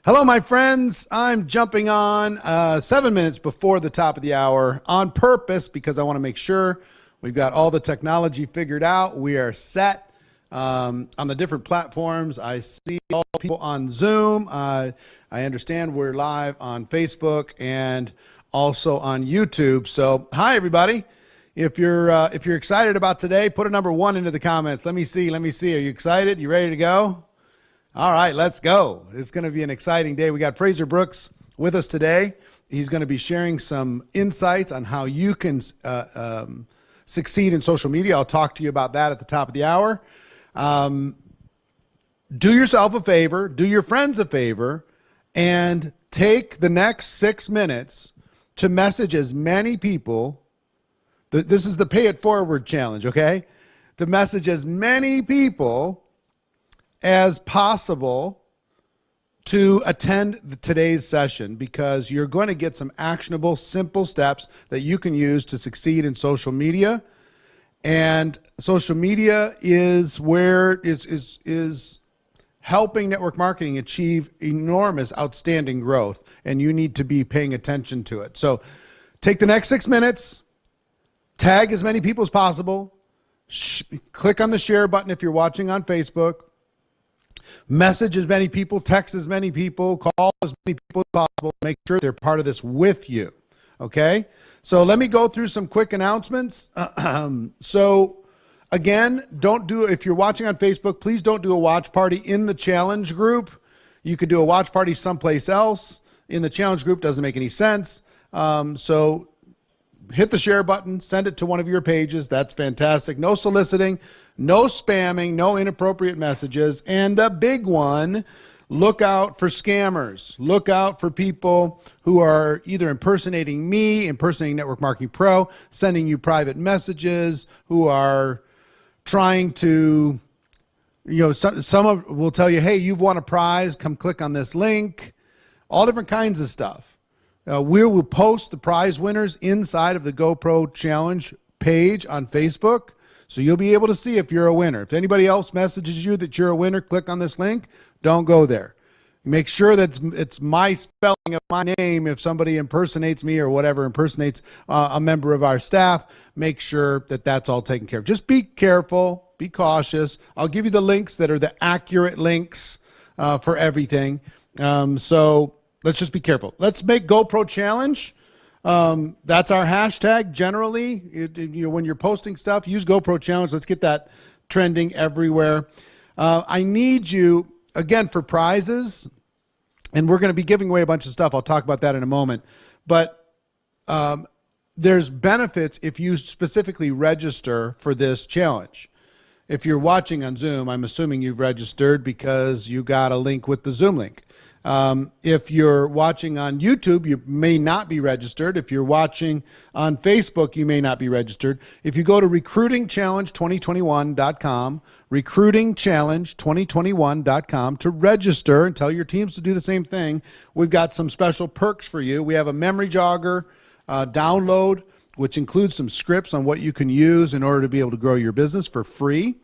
Hello, my friends. I'm jumping on 7 minutes before the top of the hour on purpose because I want to make sure we've got all the technology figured out. We are set on the different platforms. I see all people on Zoom. I understand we're live on Facebook and also on YouTube. So, hi, everybody. If you're excited about today, put a number 1 into the comments. Let me see. Are you excited? You ready to go? All right, let's go. It's going to be an exciting day. We got Fraser Brooks with us today. He's going to be sharing some insights on how you can succeed in social media. I'll talk to you about that at the top of the hour. Do yourself a favor, do your friends a favor, and take the next 6 minutes to message as many people. This is the Pay It Forward challenge, okay? To message as many people as possible to attend today's session, because you're going to get some actionable, simple steps that you can use to succeed in social media. And social media is where is helping network marketing achieve enormous, outstanding growth, and you need to be paying attention to it. So take the next 6 minutes, tag as many people as possible, click on the share button if you're watching on Facebook, message as many people, text as many people, call as many people as possible. Make sure they're part of this with you. Okay? So let me go through some quick announcements. So again, if you're watching on Facebook, please don't do a watch party in the challenge group. You could do a watch party someplace else. In the challenge group doesn't make any sense. So hit the share button, send it to one of your pages. That's fantastic. No soliciting, no spamming, no inappropriate messages. And the big one, look out for scammers. Look out for people who are either impersonating me, impersonating Network Marketing Pro, sending you private messages, who are trying to, some will tell you, hey, you've won a prize, come click on this link. All different kinds of stuff. We will post the prize winners inside of the GoPro Challenge page on Facebook, so you'll be able to see if you're a winner. If anybody else messages you that you're a winner, click on this link. Don't go there. Make sure that it's my spelling of my name. If somebody impersonates me or whatever, impersonates a member of our staff, make sure that that's all taken care of. Just be careful, be cautious. I'll give you the links that are the accurate links for everything. So let's just be careful. Let's make GoPro Challenge. That's our hashtag generally. When you're posting stuff, use GoPro Challenge. Let's get that trending everywhere. I need you, again, for prizes, and we're going to be giving away a bunch of stuff. I'll talk about that in a moment. But there's benefits if you specifically register for this challenge. If you're watching on Zoom, I'm assuming you've registered because you got a link with the Zoom link. If you're watching on YouTube, you may not be registered. If you're watching on Facebook, you may not be registered. If you go to recruitingchallenge2021.com, recruitingchallenge2021.com to register and tell your teams to do the same thing, we've got some special perks for you. We have a memory jogger download, which includes some scripts on what you can use in order to be able to grow your business for free.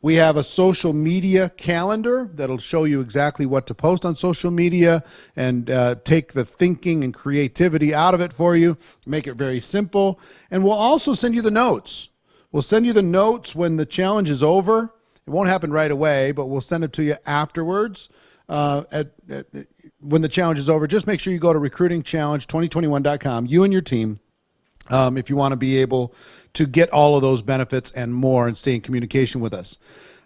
We have a social media calendar that'll show you exactly what to post on social media and take the thinking and creativity out of it for you, make it very simple. And we'll also send you the notes. We'll send you the notes when the challenge is over. It won't happen right away, but we'll send it to you afterwards. When the challenge is over, just make sure you go to recruitingchallenge2021.com, you and your team, if you want to be able to get all of those benefits and more and stay in communication with us.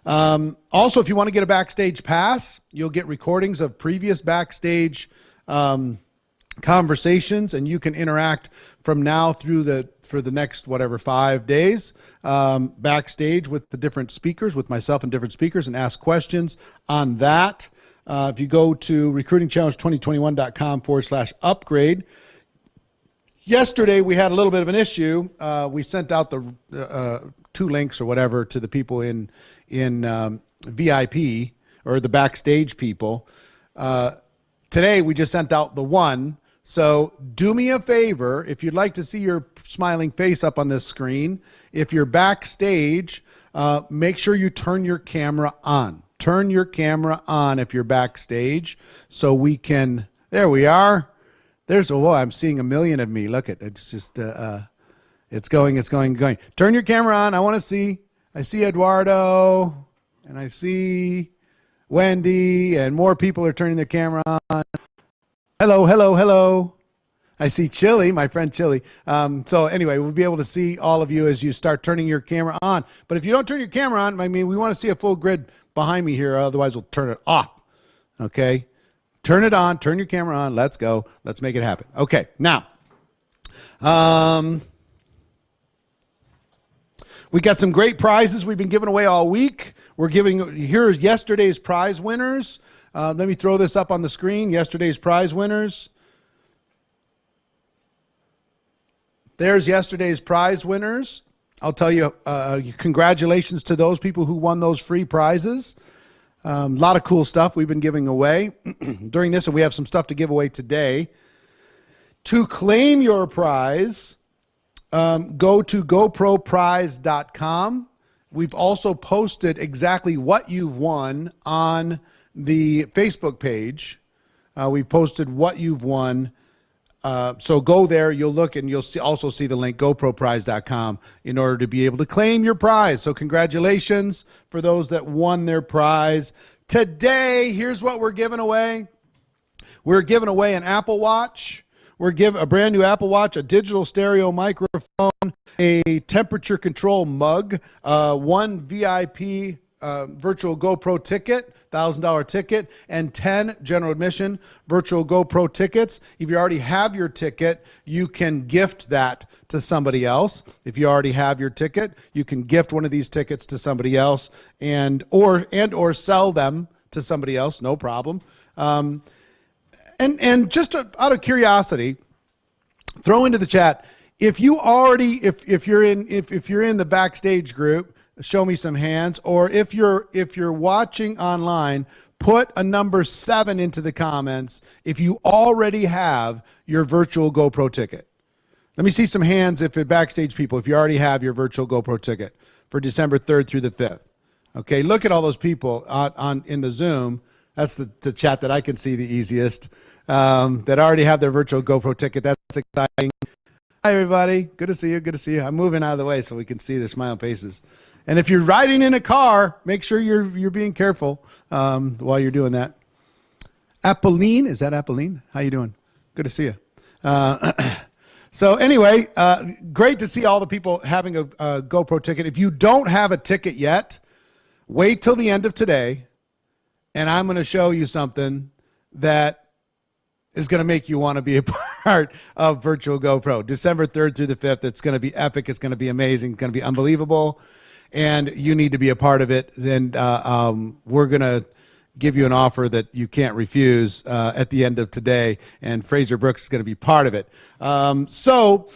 Also, if you want to get a backstage pass, you'll get recordings of previous backstage conversations, and you can interact from now through for the next 5 days backstage with the different speakers, with myself and different speakers, and ask questions on that. If you go to recruitingchallenge2021.com/upgrade, yesterday, we had a little bit of an issue. We sent out the 2 links or whatever to the people in VIP, or the backstage people. Today, we just sent out the 1. So do me a favor, if you'd like to see your smiling face up on this screen, if you're backstage, make sure you turn your camera on. turn your camera on if you're backstage so we can, there we are. There's, oh, I'm seeing a million of me. Look at it. It's just, it's going. Turn your camera on. I want to see. I see Eduardo and I see Wendy and more people are turning their camera on. Hello. I see Chili, my friend Chili. So anyway, we'll be able to see all of you as you start turning your camera on. But if you don't turn your camera on, I mean, we want to see a full grid behind me here. Otherwise, we'll turn it off. Okay? Turn it on. Turn your camera on. Let's go. Let's make it happen. Okay. Now, we got some great prizes we've been giving away all week. Here's yesterday's prize winners. Let me throw this up on the screen. Yesterday's prize winners. There's yesterday's prize winners. I'll tell you, congratulations to those people who won those free prizes. A lot of cool stuff we've been giving away during this, and we have some stuff to give away today. To claim your prize, go to GoProPrize.com. We've also posted exactly what you've won on the Facebook page. We've posted what you've won. So go there, you'll look, and you'll also see the link, GoProPrize.com, in order to be able to claim your prize. So congratulations for those that won their prize. Today, here's what we're giving away. We're giving away an Apple Watch. We're giving a brand new Apple Watch, a digital stereo microphone, a temperature control mug, one VIP virtual GoPro ticket, $1,000 ticket, and 10 general admission virtual GoPro tickets. If you already have your ticket, you can gift that to somebody else. If you already have your ticket, you can gift one of these tickets to somebody else and or sell them to somebody else, no problem. And just out of curiosity, throw into the chat, if you're in the backstage group, show me some hands, or if you're watching online, put a number 7 into the comments if you already have your virtual GoPro ticket. Let me see some hands if you're backstage people, if you already have your virtual GoPro ticket for December 3rd through the 5th. Okay, look at all those people in the Zoom. That's the chat that I can see the easiest, that already have their virtual GoPro ticket. That's exciting. Hi, everybody. Good to see you. Good to see you. I'm moving out of the way so we can see their smiling faces. And if you're riding in a car, make sure you're being careful while you're doing that. Apolline, is that Apolline? How you doing? Good to see you. So anyway, great to see all the people having a GoPro ticket. If you don't have a ticket yet, wait till the end of today, and I'm going to show you something that is going to make you want to be a part of Virtual GoPro. December 3rd through the 5th, it's going to be epic. It's going to be amazing. It's going to be unbelievable. And you need to be a part of it. Then we're going to give you an offer that you can't refuse at the end of today. And Fraser Brooks is going to be part of it. So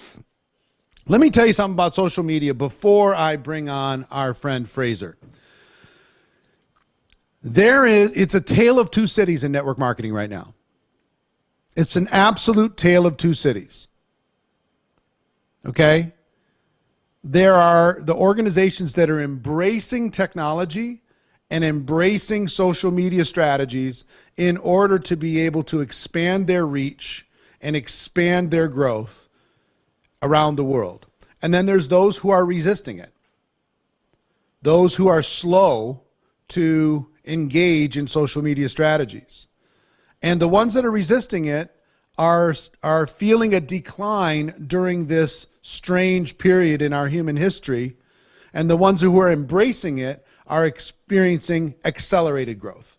let me tell you something about social media before I bring on our friend Fraser. It's a tale of two cities in network marketing right now. It's an absolute tale of two cities. Okay? There are the organizations that are embracing technology and embracing social media strategies in order to be able to expand their reach and expand their growth around the world. And then there's those who are resisting it. Those who are slow to engage in social media strategies. And the ones that are resisting it are feeling a decline during this strange period in our human history, and the ones who are embracing it are experiencing accelerated growth.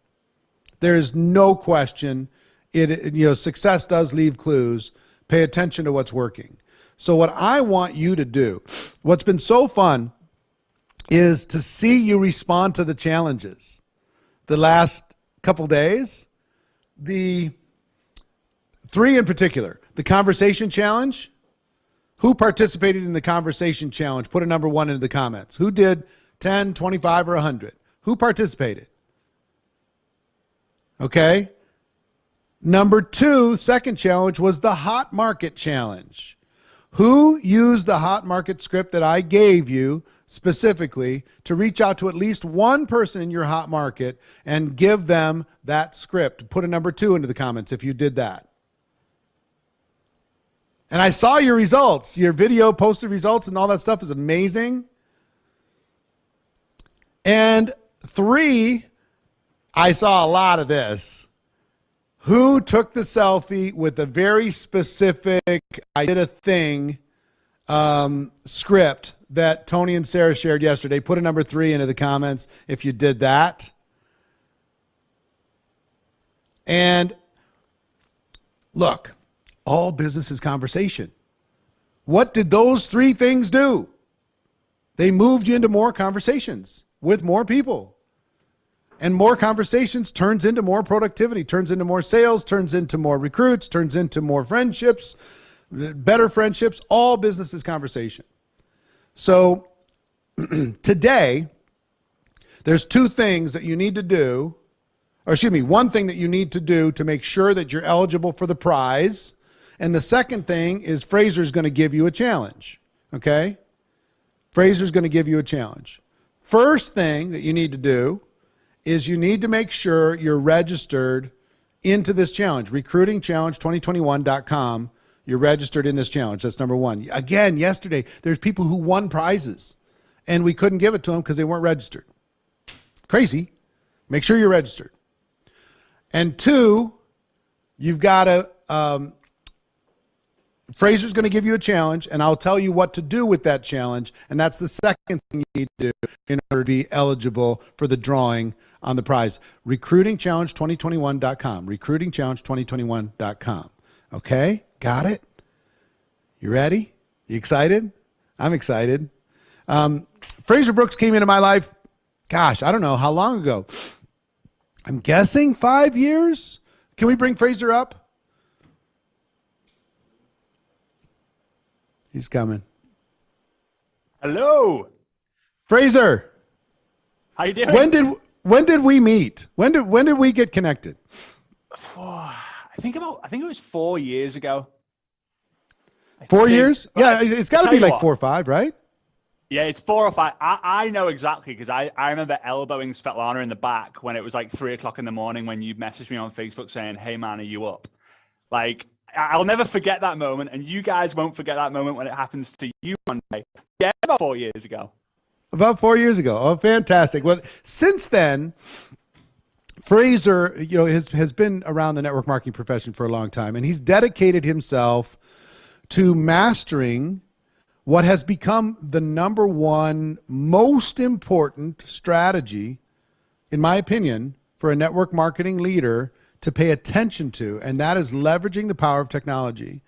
There is no question. Success does leave clues. Pay attention to what's working. So what I want you to do, what's been so fun, is to see you respond to the challenges. The last couple days, the 3 in particular, the conversation challenge. Who participated in the conversation challenge? Put a number 1 into the comments. Who did 10, 25, or 100? Who participated? Okay. Number 2, second challenge, was the hot market challenge. Who used the hot market script that I gave you specifically to reach out to at least one person in your hot market and give them that script. Put a number 2 into the comments if you did that. And I saw your results. Your video posted results and all that stuff is amazing. And 3, I saw a lot of this. Who took the selfie with a very specific, I did a thing script that Tony and Sarah shared yesterday? Put a number 3 into the comments if you did that. And look, all business is conversation. What did those 3 things do? They moved you into more conversations with more people. And more conversations turns into more productivity, turns into more sales, turns into more recruits, turns into more friendships, better friendships. All business is conversation. So today, there's 2 things that you need to do, or excuse me, 1 thing that you need to do to make sure that you're eligible for the prize. And the second thing is Fraser's going to give you a challenge. Okay? Fraser's going to give you a challenge. First thing that you need to do is you need to make sure you're registered into this challenge, recruitingchallenge2021.com. You're registered in this challenge. That's number 1. Again, yesterday, there's people who won prizes and we couldn't give it to them because they weren't registered. Crazy. Make sure you're registered. And 2, you've got to, Fraser's going to give you a challenge, and I'll tell you what to do with that challenge. And that's the second thing you need to do in order to be eligible for the drawing on the prize. Recruitingchallenge2021.com. Recruitingchallenge2021.com. Okay? Got it? You ready? You excited? I'm excited. Fraser Brooks came into my life, gosh, I don't know how long ago. I'm guessing 5 years. Can we bring Fraser up? He's coming. Hello. Fraser. How you doing? When did we meet? When did we get connected? I think it was 4 years ago. 4 years? Yeah, it's got to be like 4 or 5, right? Yeah, it's 4 or 5. I know exactly because I remember elbowing Svetlana in the back when it was like 3 o'clock in the morning when you messaged me on Facebook saying, "Hey man, are you up?" Like, I'll never forget that moment, and you guys won't forget that moment when it happens to you one day. Yeah, about 4 years ago. About 4 years ago. Oh, fantastic. Well, since then, Fraser, has been around the network marketing profession for a long time, and he's dedicated himself to mastering what has become the number 1 most important strategy, in my opinion, for a network marketing leader to pay attention to, and that is leveraging the power of technology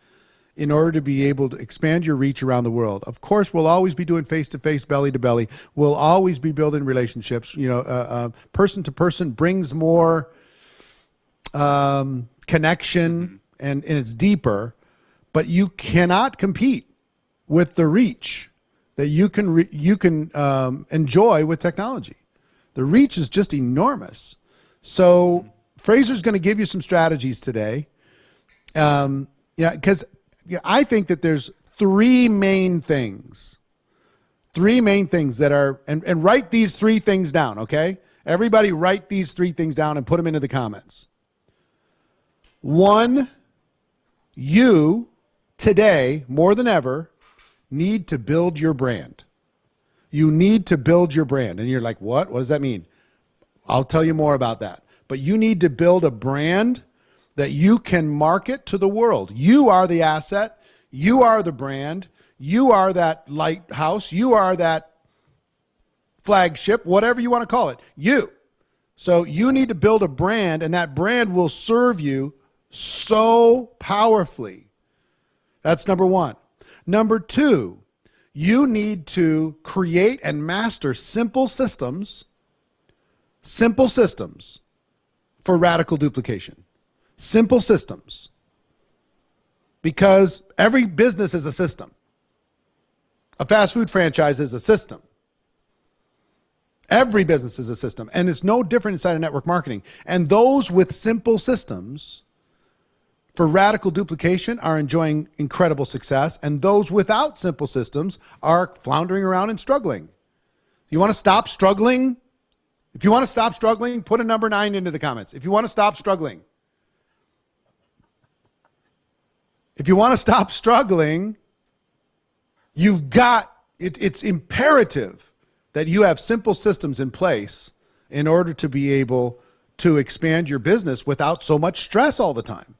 in order to be able to expand your reach around the world. Of course, we'll always be doing face-to-face, belly-to-belly. We'll always be building relationships. Person to person brings more connection, and it's deeper, but you cannot compete with the reach that you can enjoy with technology. The reach is just enormous. So Fraser's going to give you some strategies today. Because I think that there's 3 main things. 3 main things that are, and write these 3 things down, okay? Everybody write these 3 things down and put them into the comments. 1, you today, more than ever, need to build your brand. You need to build your brand. And you're like, what? What does that mean? I'll tell you more about that. But you need to build a brand that you can market to the world. You are the asset. You are the brand. You are that lighthouse. You are that flagship, whatever you want to call it. You. So you need to build a brand, and that brand will serve you so powerfully. That's number 1. Number 2, you need to create and master simple systems for radical duplication. Simple systems. Because every business is a system. A fast food franchise is a system. Every business is a system. And it's no different inside of network marketing. And those with simple systems for radical duplication are enjoying incredible success. And those without simple systems are floundering around and struggling. You want to stop struggling? If you want to stop struggling, put a number 9 into the comments. If you want to stop struggling. If you want to stop struggling, you've got, it's imperative that you have simple systems in place in order to be able to expand your business without so much stress all the time.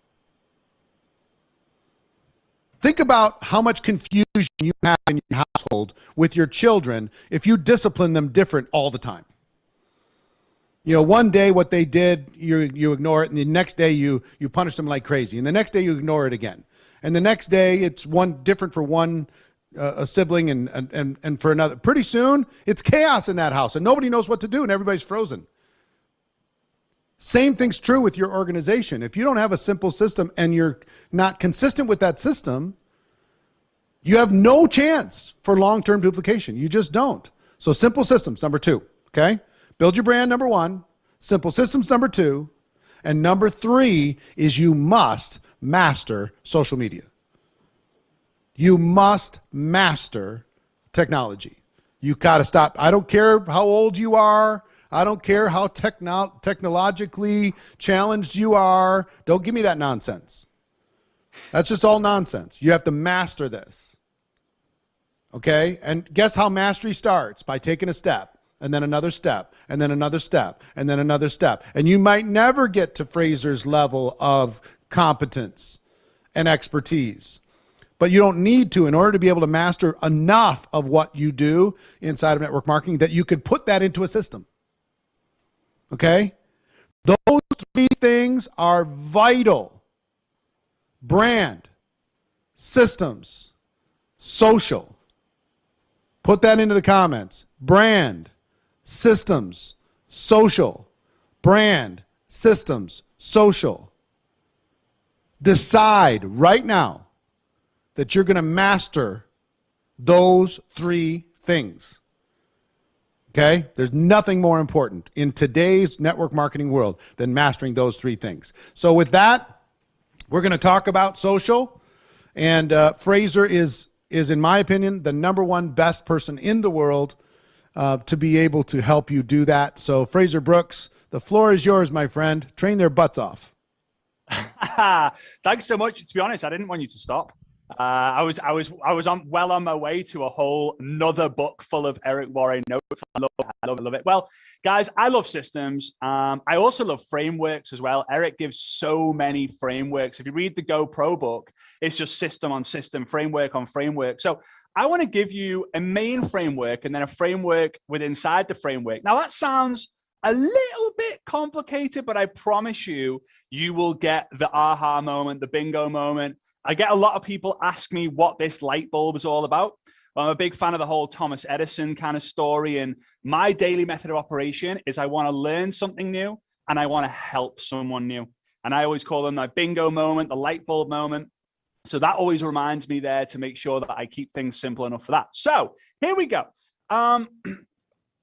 Think about how much confusion you have in your household with your children if you discipline them different all the time. You know, one day what they did, you ignore it, and the next day you punish them like crazy, and the next day you ignore it again, and the next day it's one different for one a sibling and for another. Pretty soon it's chaos in that house, and nobody knows what to do, and everybody's frozen. Same thing's true with your organization. If you don't have a simple system and you're not consistent with that system, you have no chance for long-term duplication. You just don't. So simple systems, number 2, okay? Build your brand, number 1. Simple systems, number 2. And number 3 is you must master social media. You must master technology. You got to stop. I don't care how old you are. I don't care how technologically challenged you are. Don't give me that nonsense. That's just all nonsense. You have to master this. Okay? And guess how mastery starts? By taking a step, and then another step, and then another step, and then another step. And you might never get to Fraser's level of competence and expertise. But you don't need to in order to be able to master enough of what you do inside of network marketing that you could put that into a system. Okay? Those 3 things are vital. Brand, systems, social. Put that into the comments. Brand, systems, social. Brand, systems, social. Decide right now that you're going to master those 3 things. Okay? There's nothing more important in today's network marketing world than mastering those 3 things. So with that, we're going to talk about social. And Fraser is, in my opinion, the number 1 best person in the world to be able to help you do that. So Fraser Brooks, the floor is yours, my friend. Train their butts off. Thanks so much. To be honest, I didn't want you to stop. I was well on my way to a whole another book full of Eric Worre notes. I love it. Well, guys, I love systems. I also love frameworks as well. Eric gives so many frameworks. If you read the GoPro book, it's just system on system, framework on framework. So I want to give you a main framework and then a framework inside the framework. Now that sounds a little bit complicated, but I promise you, you will get the aha moment, the bingo moment. I get a lot of people ask me what this light bulb is all about. Well, I'm a big fan of the whole Thomas Edison kind of story. And my daily method of operation is I want to learn something new and I want to help someone new. And I always call them my bingo moment, the light bulb moment. So that always reminds me there to make sure that I keep things simple enough for that. So here we go.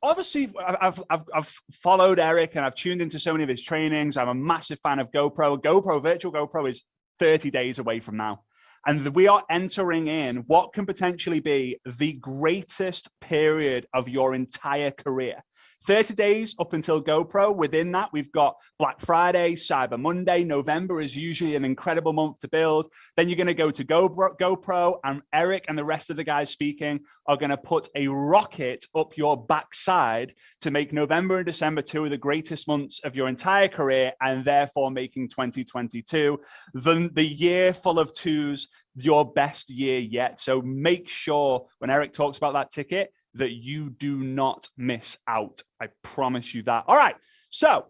Obviously, I've followed Eric and I've tuned into so many of his trainings. I'm a massive fan of GoPro. Virtual GoPro is 30 days away from now. And we are entering in what can potentially be the greatest period of your entire career. 30 days up until GoPro. Within that, we've got Black Friday, Cyber Monday. November is usually an incredible month to build. Then you're going to go to GoPro, and Eric and the rest of the guys speaking are going to put a rocket up your backside to make November and December 2 of the greatest months of your entire career, and therefore making 2022 the year full of 2s, your best year yet. So make sure when Eric talks about that ticket, that you do not miss out. I promise you that. All right. So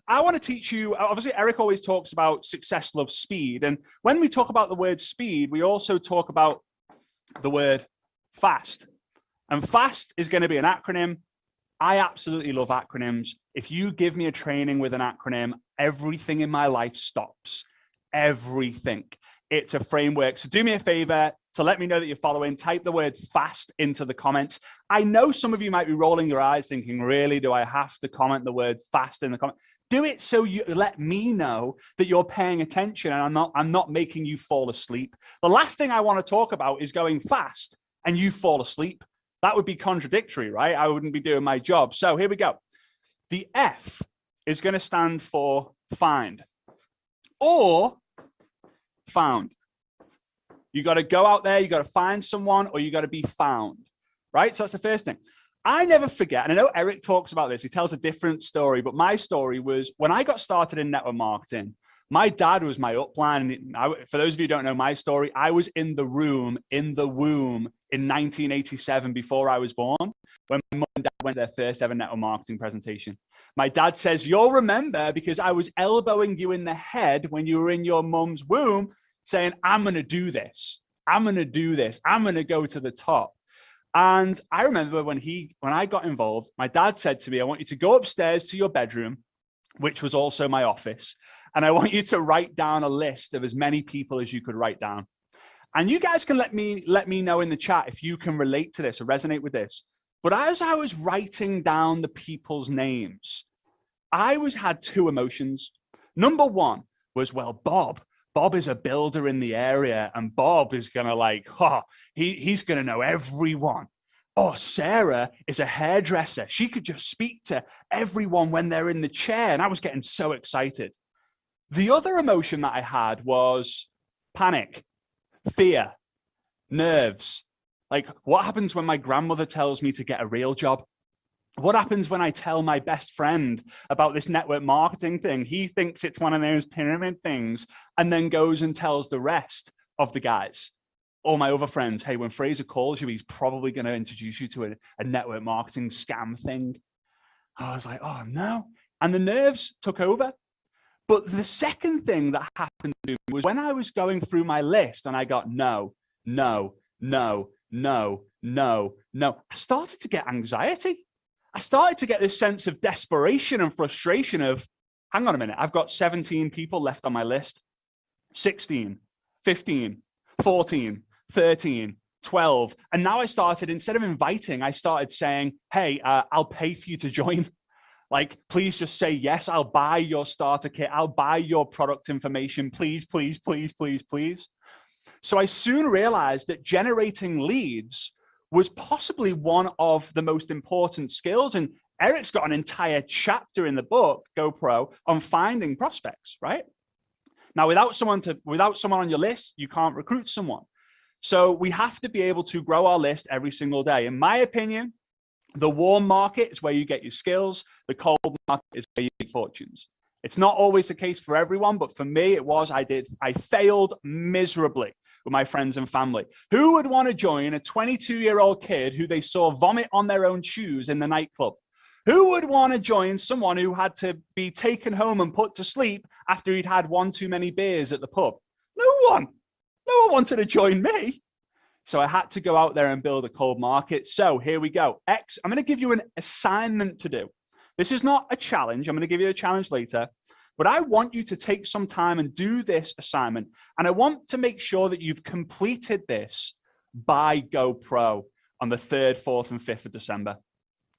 I want to teach you, obviously, Eric always talks about success loves speed. And when we talk about the word speed, we also talk about the word fast. And fast is going to be an acronym. I absolutely love acronyms. If you give me a training with an acronym, everything in my life stops. Everything. It's a framework. So do me a favor to let me know that you're following. Type the word fast into the comments. I know some of you might be rolling your eyes thinking, really, do I have to comment the word fast in the comment? Do it so you let me know that you're paying attention and I'm not making you fall asleep. The last thing I want to talk about is going fast and you fall asleep. That would be contradictory, right? I wouldn't be doing my job. So here we go. The F is going to stand for find or found. You got to go out there, you got to find someone, or you got to be found, right? So that's the first thing. I never forget, and I know Eric talks about this, he tells a different story, but my story was when I got started in network marketing, my dad was my upline. For those of you who don't know my story, I was in the womb in 1987 before I was born, when my mum and dad went to their first ever network marketing presentation. My dad says, you'll remember because I was elbowing you in the head when you were in your mum's womb saying, I'm going to do this. I'm going to do this. I'm going to go to the top. And I remember when I got involved, my dad said to me, I want you to go upstairs to your bedroom, which was also my office. And I want you to write down a list of as many people as you could write down. And you guys can let me know in the chat if you can relate to this or resonate with this. But as I was writing down the people's names, I had two emotions. Number one was, well, Bob is a builder in the area, and Bob is going to he's going to know everyone. Oh, Sarah is a hairdresser. She could just speak to everyone when they're in the chair. And I was getting so excited. The other emotion that I had was panic, fear, nerves. Like, what happens when my grandmother tells me to get a real job? What happens when I tell my best friend about this network marketing thing? He thinks it's one of those pyramid things and then goes and tells the rest of the guys or my other friends, hey, when Fraser calls you, he's probably going to introduce you to a network marketing scam thing. I was like, oh no. And the nerves took over. But the second thing that happened to me was when I was going through my list and I got no, no, no, no, no, no, I started to get anxiety. I started to get this sense of desperation and frustration of, hang on a minute, I've got 17 people left on my list, 16, 15, 14, 13, 12. And now I started, instead of inviting, I started saying, hey, I'll pay for you to join. Like, please just say yes. I'll buy your starter kit. I'll buy your product information. Please, please, please, please, please. So I soon realized that generating leads was possibly one of the most important skills. And Eric's got an entire chapter in the book, GoPro, on finding prospects, right? Now, without someone on your list, you can't recruit someone. So we have to be able to grow our list every single day. In my opinion, the warm market is where you get your skills. The cold market is where you get fortunes. It's not always the case for everyone, but for me, it was. I failed miserably with my friends and family. Who would want to join a 22-year-old kid who they saw vomit on their own shoes in the nightclub? Who would want to join someone who had to be taken home and put to sleep after he'd had one too many beers at the pub? No one. No one wanted to join me. So I had to go out there and build a cold market. So here we go. I'm going to give you an assignment to do. This is not a challenge. I'm going to give you a challenge later. But I want you to take some time and do this assignment. And I want to make sure that you've completed this by GoPro on the 3rd, 4th, and 5th of December.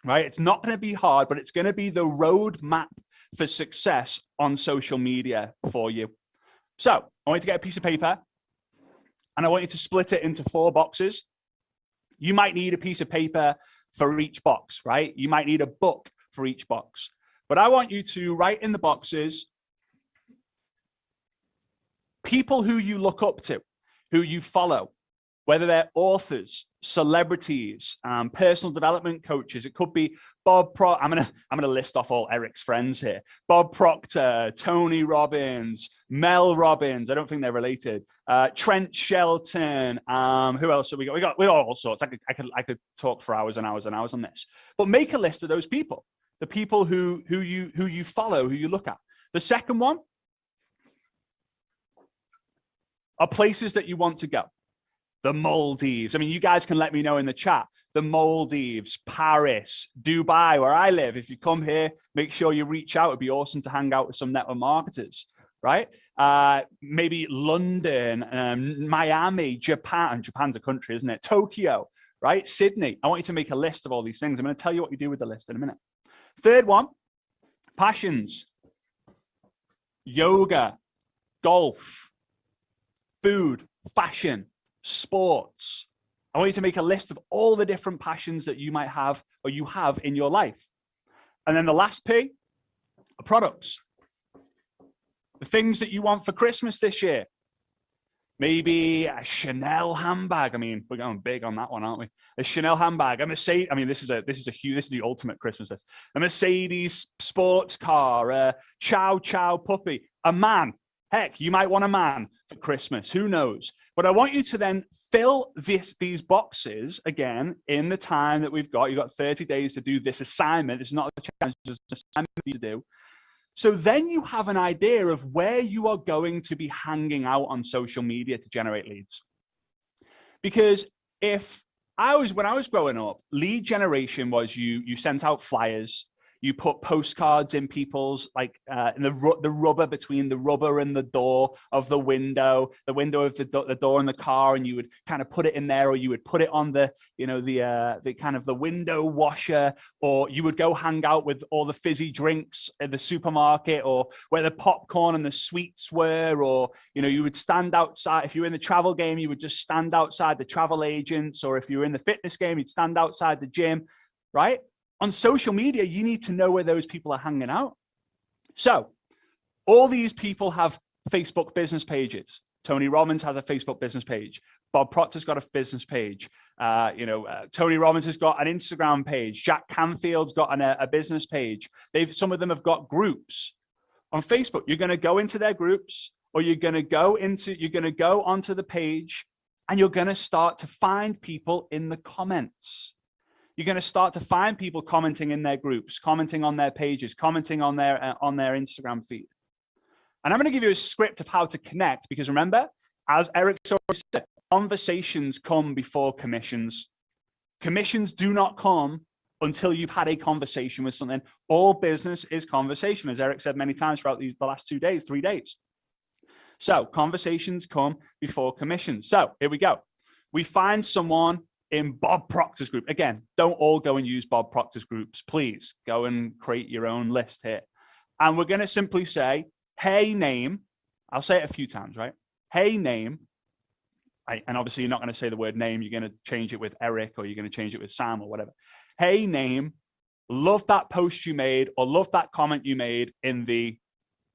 Right? It's not going to be hard, but it's going to be the roadmap for success on social media for you. So I want you to get a piece of paper. And I want you to split it into 4 boxes. You might need a piece of paper for each box, right? You might need a book for each box. But I want you to write in the boxes people who you look up to, who you follow, whether they're authors, celebrities, personal development coaches. It could be Bob Proctor. I'm gonna list off all Eric's friends here. Bob Proctor, Tony Robbins, Mel Robbins. I don't think they're related. Trent Shelton. Who else have we got? We got all sorts. I could talk for hours and hours and hours on this. But make a list of those people, the people who you follow, who you look at. The second one are places that you want to go. The Maldives. I mean, you guys can let me know in the chat. The Maldives, Paris, Dubai, where I live. If you come here, make sure you reach out. It'd be awesome to hang out with some network marketers, right? Maybe London, Miami, Japan. Japan's a country, isn't it? Tokyo, right? Sydney. I want you to make a list of all these things. I'm going to tell you what you do with the list in a minute. Third one, passions. Yoga, golf, food, fashion, sports, I want you to make a list of all the different passions that you might have or you have in your life. And then the last P are products. The things that you want for Christmas this year. Maybe a Chanel handbag. I mean, we're going big on that one, aren't we? A Chanel handbag. A Mercedes. I mean, this is the ultimate Christmas list. A Mercedes sports car. A Chow Chow puppy. A man. Heck, you might want a man for Christmas. Who knows? But I want you to then fill these boxes again in the time that we've got. You've got 30 days to do this assignment. It's not a challenge, it's an assignment for you to do. So then you have an idea of where you are going to be hanging out on social media to generate leads. Because when I was growing up, lead generation was you sent out flyers, you put postcards in people's, like in the rubber between the rubber and the door of the window of the door in the car, and you would kind of put it in there, or you would put it on the kind of the window washer, or you would go hang out with all the fizzy drinks at the supermarket, or where the popcorn and the sweets were, or you would stand outside. If you were in the travel game, you would just stand outside the travel agents, or if you were in the fitness game, you'd stand outside the gym, right? On social media, you need to know where those people are hanging out. So all these people have Facebook business pages. Tony Robbins has a Facebook business page. Bob Proctor's got a business page. Tony Robbins has got an Instagram page. Jack Canfield's got a business page. Some of them have got groups on Facebook. You're going to go into their groups, or you're going to go onto the page, and you're going to start to find people in the comments. You're going to start to find people commenting in their groups, commenting on their pages, commenting on their Instagram feed. And I'm going to give you a script of how to connect, because remember, as Eric's already said, conversations come before commissions. Commissions do not come until you've had a conversation with something. All business is conversation, as Eric said many times throughout the last 3 days. So conversations come before commissions. So here we go. We find someone in Bob Proctor's group. Again, don't all go and use Bob Proctor's groups. Please go and create your own list here. And we're going to simply say, hey, name. I'll say it a few times, right? Hey, name. And obviously, you're not going to say the word name. You're going to change it with Eric, or you're going to change it with Sam, or whatever. Hey, name. Love that post you made, or love that comment you made in the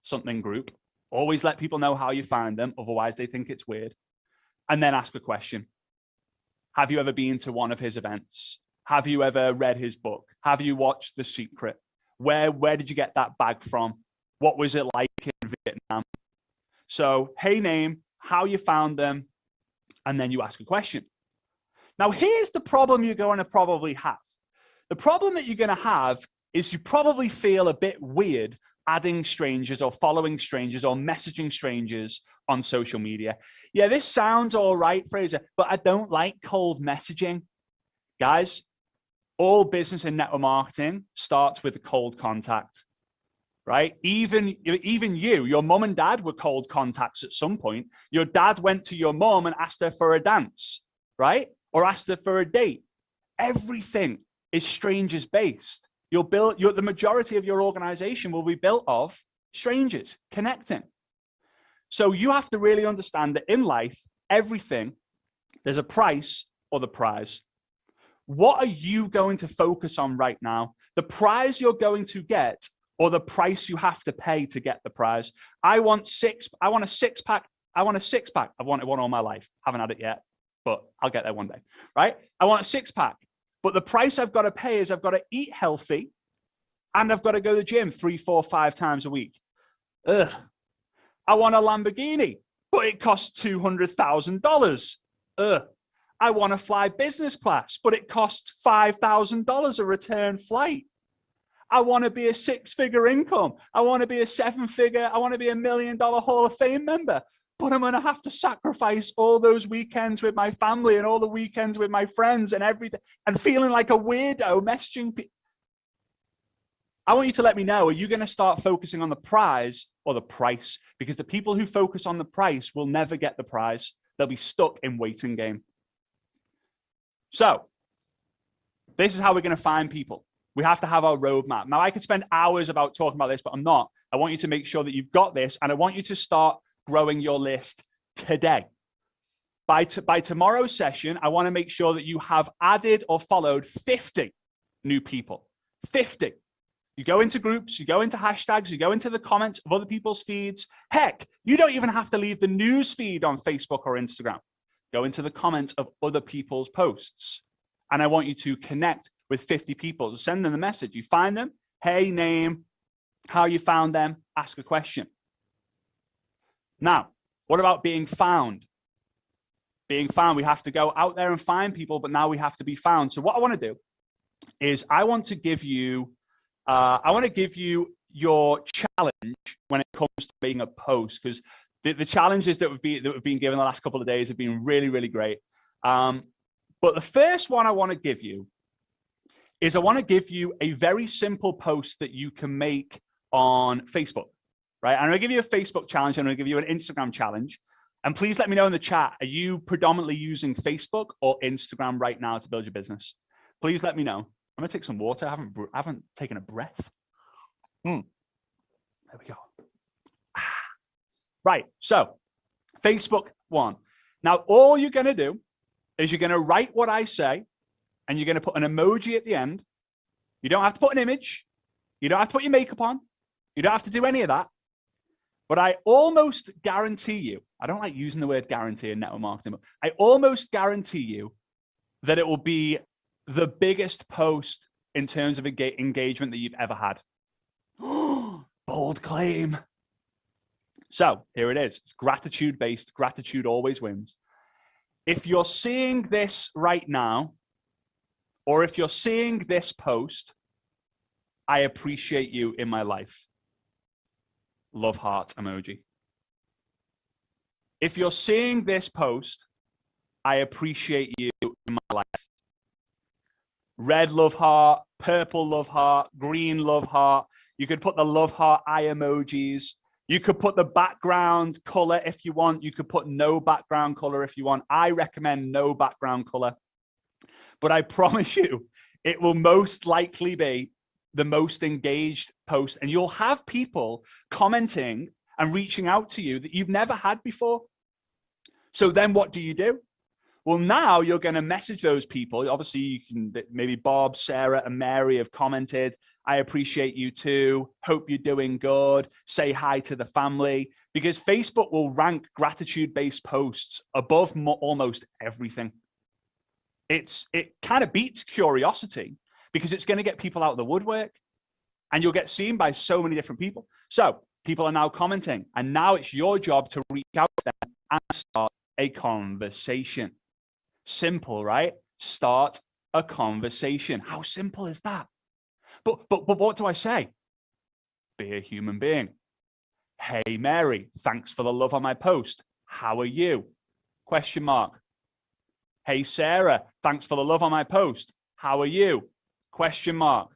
something group. Always let people know how you find them. Otherwise, they think it's weird. And then ask a question. Have you ever been to one of his events? Have you ever read his book? Have you watched The Secret? Where did you get that bag from? What was it like in Vietnam? So, hey, name, how you found them, and then you ask a question. Now, here's the problem you're going to probably have. The problem that you're going to have is you probably feel a bit weird adding strangers, or following strangers, or messaging strangers on social media. Yeah, this sounds all right, Fraser, but I don't like cold messaging. Guys, all business and network marketing starts with a cold contact, right? Even you, your mom and dad were cold contacts at some point. Your dad went to your mom and asked her for a dance, right? Or asked her for a date. Everything is strangers based. The majority of your organization will be built of strangers connecting. So you have to really understand that in life, everything, there's a price or the prize. What are you going to focus on right now? The prize you're going to get, or the price you have to pay to get the prize? I want a six pack. I've wanted one all my life. Haven't had it yet, but I'll get there one day, right? I want a 6-pack. But the price I've got to pay is I've got to eat healthy, and I've got to go to the gym 3, 4, 5 times a week. Ugh. I want a Lamborghini, but it costs $200,000. Ugh. I want to fly business class, but it costs $5,000 a return flight. I want to be a 6-figure income. I want to be a 7-figure. I want to be $1 million Hall of Fame member. But I'm going to have to sacrifice all those weekends with my family and all the weekends with my friends and everything, and feeling like a weirdo messaging people. I want you to let me know, are you going to start focusing on the prize or the price? Because the people who focus on the price will never get the prize. They'll be stuck in waiting game. So this is how we're going to find people. We have to have our roadmap. Now, I could spend hours about talking about this, but I'm not. I want you to make sure that you've got this, and I want you to start growing your list today. By tomorrow's session, I want to make sure that you have added or followed 50 new people. 50. You go into groups, you go into hashtags, you go into the comments of other people's feeds. Heck, you don't even have to leave the news feed on Facebook or Instagram. Go into the comments of other people's posts. And I want you to connect with 50 people. Send them the message. You find them, hey, name, how you found them, ask a question. Now, what about being found? Being found, we have to go out there and find people, but now we have to be found. So what I want to do is I want to give you your challenge when it comes to making a post, because the challenges that we've been given the last couple of days have been really, really great. But the first one I want to give you is I want to give you a very simple post that you can make on Facebook, right? I'm going to give you a Facebook challenge. I'm going to give you an Instagram challenge. And please let me know in the chat, are you predominantly using Facebook or Instagram right now to build your business? Please let me know. I'm going to take some water. I haven't taken a breath. There we go. Right, so Facebook one. Now, all you're going to do is you're going to write what I say, and you're going to put an emoji at the end. You don't have to put an image. You don't have to put your makeup on. You don't have to do any of that. But I almost guarantee you, I don't like using the word guarantee in network marketing, but I almost guarantee you that it will be the biggest post in terms of engagement that you've ever had. Bold claim. So here it is. It's gratitude-based. Gratitude always wins. If you're seeing this right now, or if you're seeing this post, I appreciate you in my life. Love heart emoji. If you're seeing this post, I appreciate you in my life. Red love heart, purple love heart, green love heart. You could put the love heart eye emojis. You could put the background color if you want. You could put no background color if you want. I recommend no background color. But I promise you, it will most likely be the most engaged post. And you'll have people commenting and reaching out to you that you've never had before. So then what do? Well, now you're going to message those people. Obviously, you can, maybe Bob, Sarah, and Mary have commented. I appreciate you too. Hope you're doing good. Say hi to the family, because Facebook will rank gratitude-based posts above almost everything. It kind of beats curiosity because it's going to get people out of the woodwork, and you'll get seen by so many different people. So people are now commenting, and now it's your job to reach out to them and start a conversation. Simple, right? Start a conversation. How simple is that? But what do I say? Be a human being. Hey, Mary, thanks for the love on my post. How are you? Question mark. Hey, Sarah, thanks for the love on my post. How are you? Question mark.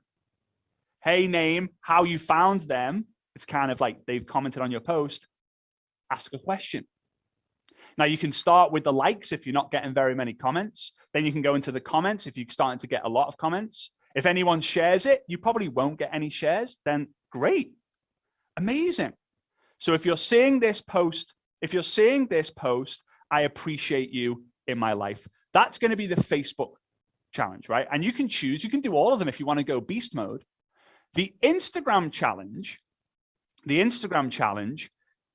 Hey, name, how you found them. It's kind of like they've commented on your post. Ask a question. Now, you can start with the likes if you're not getting very many comments. Then you can go into the comments if you're starting to get a lot of comments. If anyone shares it, you probably won't get any shares. Then great. Amazing. So if you're seeing this post, I appreciate you in my life. That's going to be the Facebook challenge, right? And you can choose, you can do all of them if you want to go beast mode. The Instagram challenge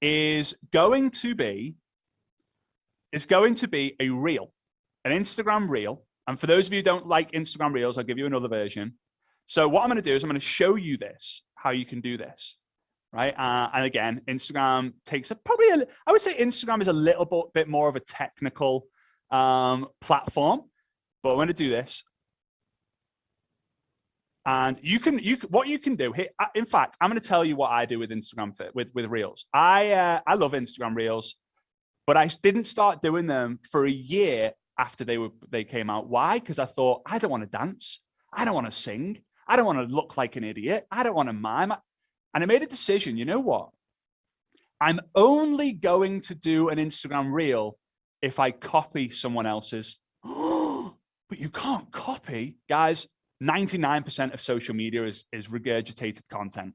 is going to be a reel, an Instagram reel. And for those of you who don't like Instagram reels, I'll give you another version. So what I'm going to do is I'm going to show you this, how you can do this, right? And again, Instagram takes I would say Instagram is a little bit more of a technical platform, but I'm going to do this. And what you can do here, in fact, I'm going to tell you what I do with Instagram with Reels. I love Instagram Reels, but I didn't start doing them for a year after they came out. Why? Because I thought, I don't want to dance. I don't want to sing. I don't want to look like an idiot. I don't want to mime. And I made a decision, you know what? I'm only going to do an Instagram reel if I copy someone else's. But you can't copy. Guys, 99% of social media is regurgitated content.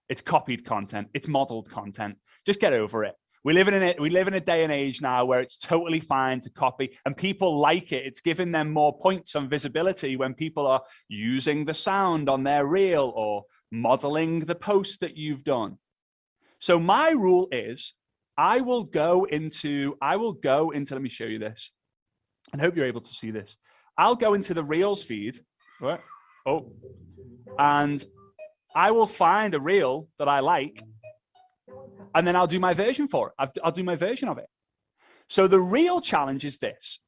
It's copied content. It's modeled content. Just get over it. We live in a day and age now where it's totally fine to copy, and people like it. It's giving them more points on visibility when people are using the sound on their reel or modeling the post that you've done. So my rule is I will go into, let me show you this. And hope you're able to see this. I'll go into the Reels feed, right? Oh, and I will find a reel that I like, and then I'll do my version for it. I'll do my version of it. So the real challenge is this,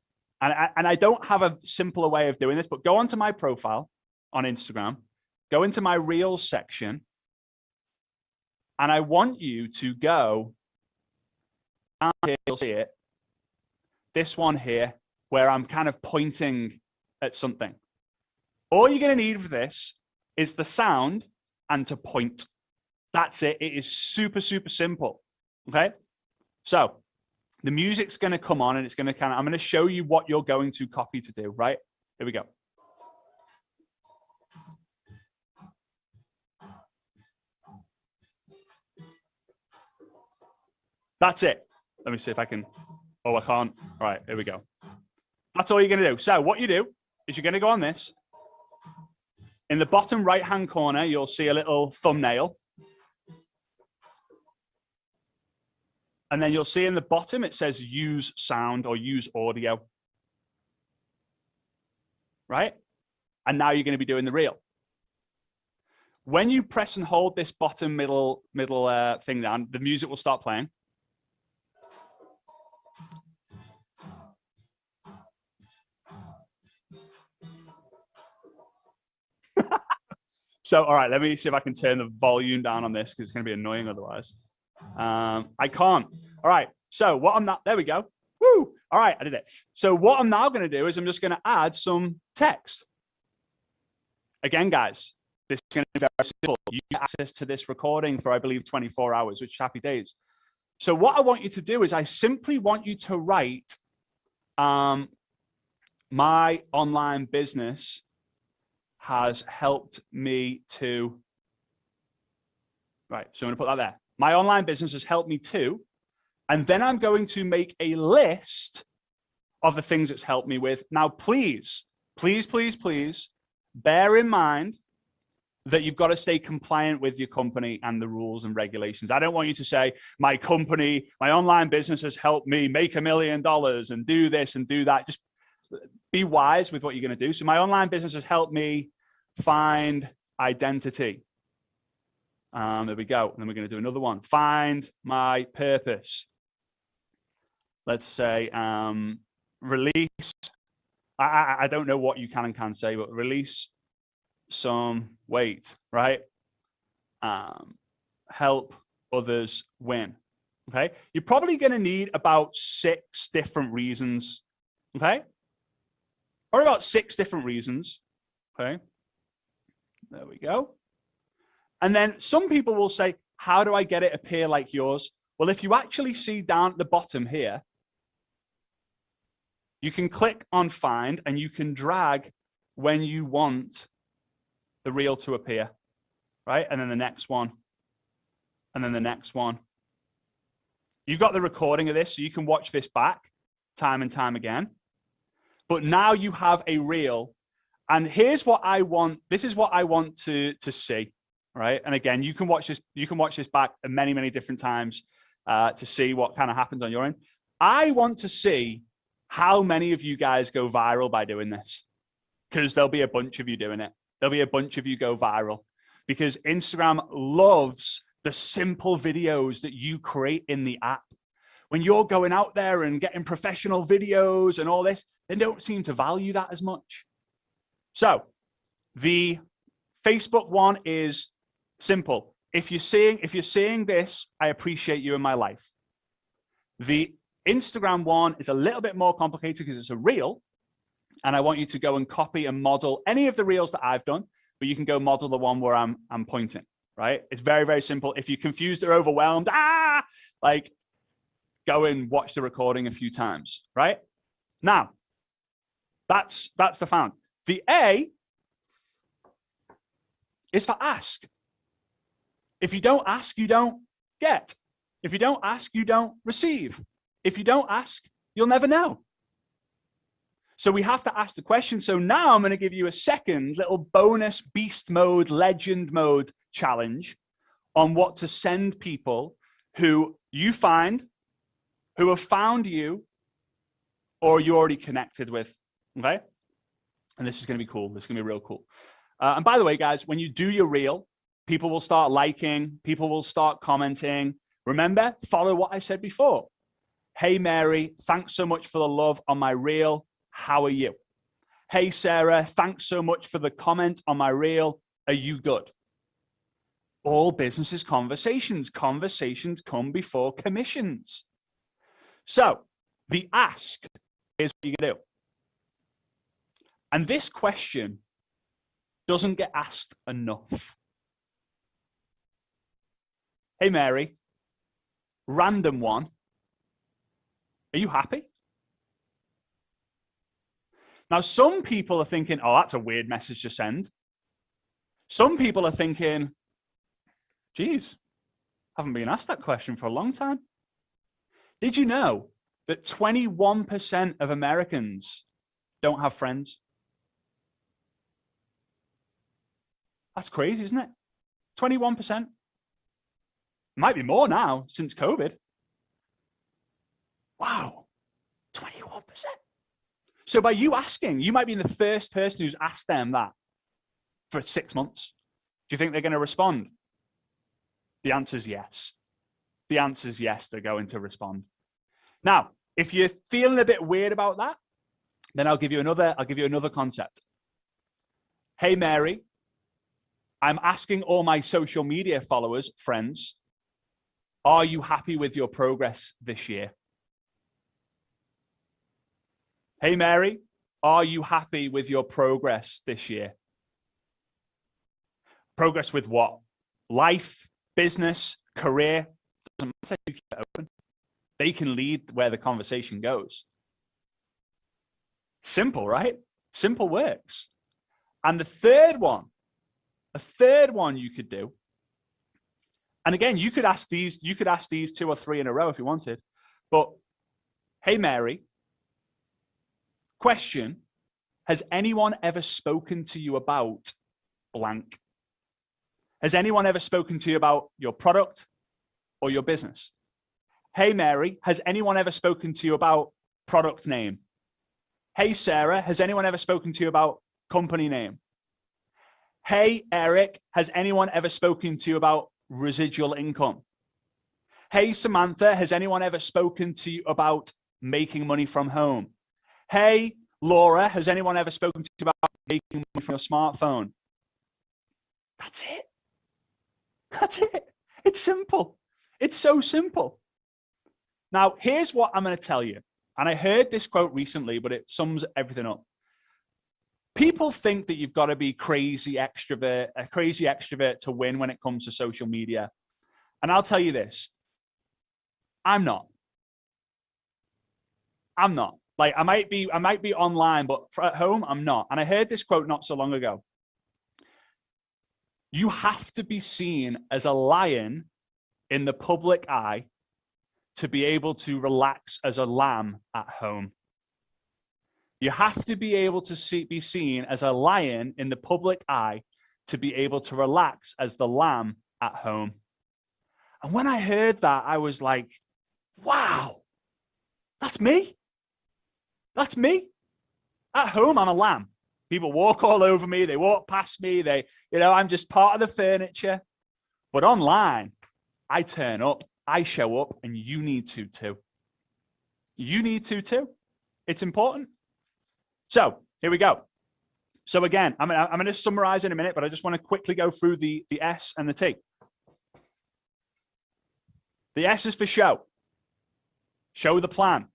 and I don't have a simpler way of doing this, but go onto my profile on Instagram, go into my Reels section, and I want you to go down here, you'll see it, this one here, where I'm kind of pointing at something. All you're going to need for this is the sound and to point. That's it. It is super, super simple. Okay. So the music's going to come on and it's going to I'm going to show you what you're going to copy to do, right? Here we go. That's it. Let me see if I can. Oh, I can't. All right, here we go. That's all you're going to do. So what you do is you're going to go on this. In the bottom right-hand corner, you'll see a little thumbnail. And then you'll see in the bottom, it says use sound or use audio. Right? And now you're going to be doing the reel. When you press and hold this bottom middle thing down, the music will start playing. So, all right, let me see if I can turn the volume down on this because it's going to be annoying otherwise. I can't. All right. So what I'm not, there we go. Woo. All right. I did it. So what I'm now going to do is I'm just going to add some text. Again, guys, this is going to be very simple. You get access to this recording for, I believe, 24 hours, which is happy days. So what I want you to do is I simply want you to write my online business has helped me to, right, so I'm going to put that there. My online business has helped me to, and then I'm going to make a list of the things it's helped me with. Now, please, please, please, please, bear in mind that you've got to stay compliant with your company and the rules and regulations. I don't want you to say, my company, my online business has helped me make $1 million and do this and do that. Just be wise with what you're going to do. So my online business has helped me find identity. There we go. And then we're going to do another one. Find my purpose. Let's say release. I don't know what you can and can't say, but release some weight, right? Help others win. Okay. You're probably going to need about 6 different reasons. Okay. Or about 6 different reasons. Okay. There we go. And then some people will say, how do I get it appear like yours? Well, if you actually see down at the bottom here, you can click on find and you can drag when you want the reel to appear, right? And then the next one, and then the next one. You've got the recording of this, so you can watch this back time and time again. But now you have a reel. And here's what I want. This is what I want to see, right? And again, you can watch this back many, many different times to see what kind of happens on your end. I want to see how many of you guys go viral by doing this, because there'll be a bunch of you doing it. There'll be a bunch of you go viral because Instagram loves the simple videos that you create in the app. When you're going out there and getting professional videos and all this, they don't seem to value that as much. So the Facebook one is simple. If you're seeing this, I appreciate you in my life. The Instagram one is a little bit more complicated because it's a reel. And I want you to go and copy and model any of the reels that I've done, but you can go model the one where I'm pointing, right? It's very, very simple. If you're confused or overwhelmed, like go and watch the recording a few times, right? Now, that's the found. The A is for ask. If you don't ask, you don't get. If you don't ask, you don't receive. If you don't ask, you'll never know. So we have to ask the question. So now I'm going to give you a second little bonus beast mode, legend mode challenge on what to send people who you find, who have found you, or you're already connected with. Okay? And this is going to be cool. This is going to be real cool. And by the way, guys, when you do your reel, people will start liking, people will start commenting. Remember, follow what I said before. Hey, Mary, thanks so much for the love on my reel. How are you? Hey, Sarah, thanks so much for the comment on my reel. Are you good? All business is conversations. Conversations come before commissions. So the ask is what you do. And this question doesn't get asked enough. Hey, Mary, random one. Are you happy? Now, some people are thinking, oh, that's a weird message to send. Some people are thinking, geez, haven't been asked that question for a long time. Did you know that 21% of Americans don't have friends? That's crazy, isn't it? 21%. Might be more now since COVID. Wow, 21%. So by you asking, you might be the first person who's asked them that for 6 months. Do you think they're going to respond? The answer is yes. The answer is yes, they're going to respond. Now, if you're feeling a bit weird about that, then I'll give you another concept. Hey, Mary, I'm asking all my social media followers, friends, are you happy with your progress this year? Hey, Mary, are you happy with your progress this year? Progress with what? Life, business, career. Doesn't matter. You keep it open. They can lead where the conversation goes. Simple, right? Simple works. And the third one you could do, and again, you could ask these 2 or 3 in a row if you wanted, but hey, Mary, question, has anyone ever spoken to you about blank? Has anyone ever spoken to you about your product or your business? Hey, Mary, has anyone ever spoken to you about product name? Hey, Sarah, has anyone ever spoken to you about company name? Hey, Eric, has anyone ever spoken to you about residual income? Hey, Samantha, has anyone ever spoken to you about making money from home? Hey, Laura, has anyone ever spoken to you about making money from your smartphone? That's it. That's it. It's simple. It's so simple. Now, here's what I'm going to tell you. And I heard this quote recently, but it sums everything up. People think that you've got to be a crazy extrovert to win when it comes to social media. And I'll tell you this, I'm not. Like I might be online, but at home, I'm not. And I heard this quote not so long ago. You have to be seen as a lion in the public eye to be able to relax as a lamb at home. You have to be able to be seen as a lion in the public eye to be able to relax as the lamb at home. And when I heard that, I was like, wow, that's me. That's me. At home, I'm a lamb. People walk all over me. They walk past me. I'm just part of the furniture. But online, I turn up, I show up, and you need to too. You need to too. It's important. So here we go. So again, I'm going to summarize in a minute, but I just want to quickly go through the S and the T. The S is for show. Show the plan.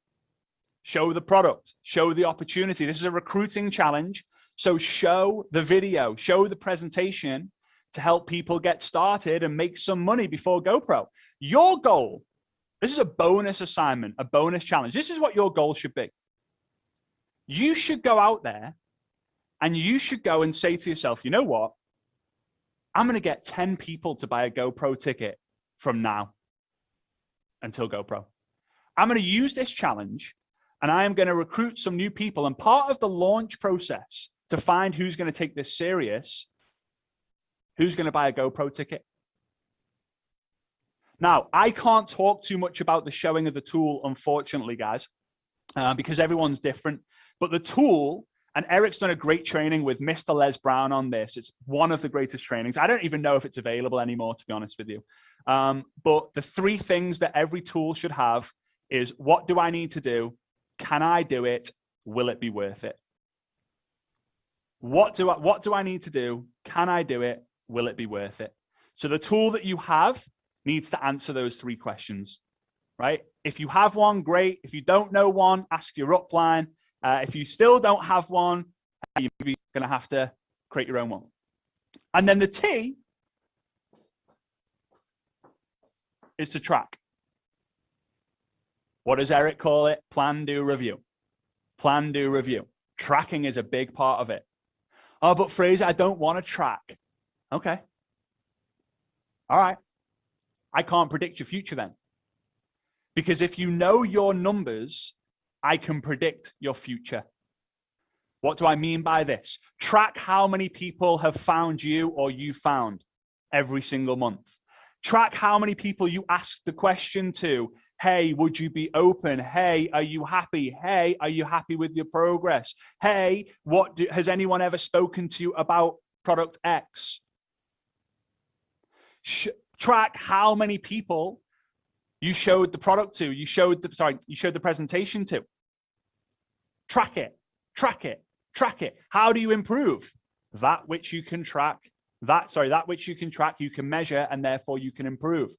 Show the product. Show the opportunity. This is a recruiting challenge. So show the video, show the presentation to help people get started and make some money before GoPro. Your goal, this is a bonus assignment, a bonus challenge. This is what your goal should be. You should go out there and you should go and say to yourself, you know what? I'm going to get 10 people to buy a GoPro ticket from now. until GoPro. I'm going to use this challenge and I am going to recruit some new people. And part of the launch process to find who's going to take this serious, who's going to buy a GoPro ticket. Now, I can't talk too much about the showing of the tool, unfortunately, guys, because everyone's different. But the tool, and Eric's done a great training with Mr. Les Brown on this. It's one of the greatest trainings. I don't even know if it's available anymore, to be honest with you. But the 3 things that every tool should have is, what do I need to do? Can I do it? Will it be worth it? What do I need to do? Can I do it? Will it be worth it? So the tool that you have needs to answer those 3 questions, right? If you have one, great. If you don't know one, ask your upline. If you still don't have one, you're maybe going to have to create your own one. And then the T is to track. What does Eric call it? Plan, do, review. Plan, do, review. Tracking is a big part of it. Oh, but Fraser, I don't want to track. Okay. All right. I can't predict your future then. Because if you know your numbers, I can predict your future. What do I mean by this? Track how many people have found you or you found every single month. Track how many people you ask the question to. Hey, would you be open? Hey, are you happy? Hey, are you happy with your progress? Hey, has anyone ever spoken to you about product X? Track how many people you showed the product to, you showed the presentation to. Track it, track it, track it. How do you improve? That which you can track, that which you can track, you can measure, and therefore you can improve.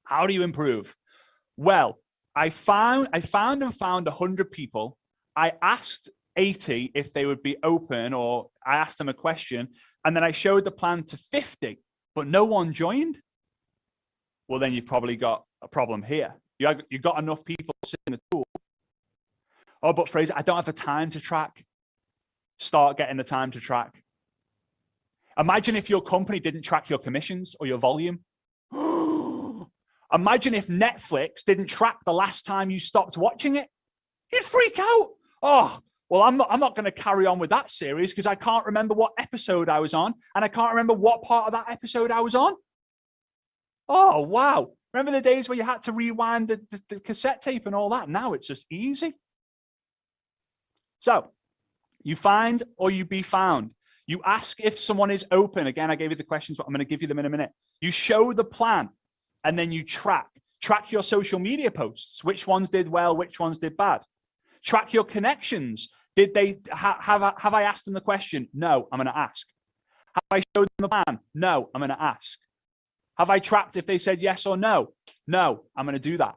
How do you improve? Well, I found 100 people. I asked 80 if they would be open, or I asked them a question, and then I showed the plan to 50, but no one joined. Well, then you've probably got a problem here. You've got enough people sitting in the tool. Oh, but Fraser, I don't have the time to track. Start getting the time to track. Imagine if your company didn't track your commissions or your volume. Imagine if Netflix didn't track the last time you stopped watching it. You'd freak out. Oh, well, I'm not going to carry on with that series because I can't remember what episode I was on, and I can't remember what part of that episode I was on. Oh, wow. Remember the days where you had to rewind the cassette tape and all that? Now it's just easy. So you find or you be found. You ask if someone is open. Again, I gave you the questions, but I'm going to give you them in a minute. You show the plan, and then you track. Track your social media posts. Which ones did well? Which ones did bad? Track your connections. Did they have I asked them the question? No, I'm going to ask. Have I showed them the plan? No, I'm going to ask. Have I tracked if they said yes or no? No, I'm going to do that.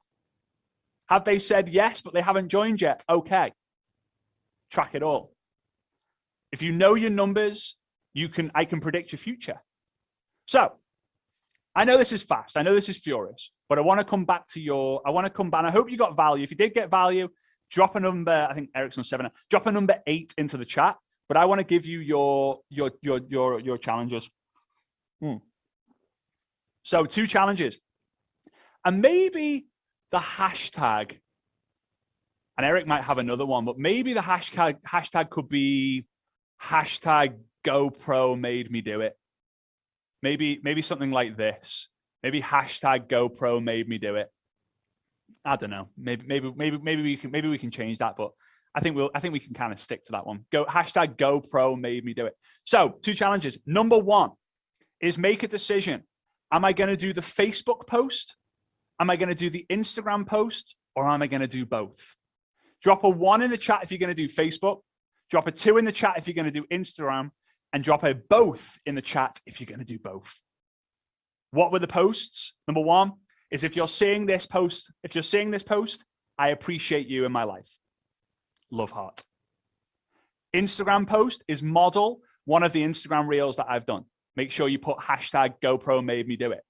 Have they said yes, but they haven't joined yet? Okay. Track it all. If you know your numbers, I can predict your future. So I know this is fast. I know this is furious, but I want to come back to I hope you got value. If you did get value, drop a number. I think Eric's on 7. Drop a number 8 into the chat, but I want to give you your challenges. So 2 challenges, and maybe the hashtag, and Eric might have another one, but maybe the hashtag could be hashtag GoPro made me do it. Maybe something like this. Maybe hashtag GoPro made me do it. I don't know. Maybe we can change that, but I think we can kind of stick to that one. Hashtag GoPro made me do it. So 2 challenges. Number 1 is make a decision. Am I going to do the Facebook post? Am I going to do the Instagram post? Or am I going to do both? Drop a 1 in the chat if you're going to do Facebook. Drop a 2 in the chat if you're going to do Instagram. And drop a both in the chat if you're going to do both. What were the posts? Number 1 is if you're seeing this post, I appreciate you in my life. Love heart. Instagram post is model one of the Instagram reels that I've done. Make sure you put hashtag GoPro made me do it.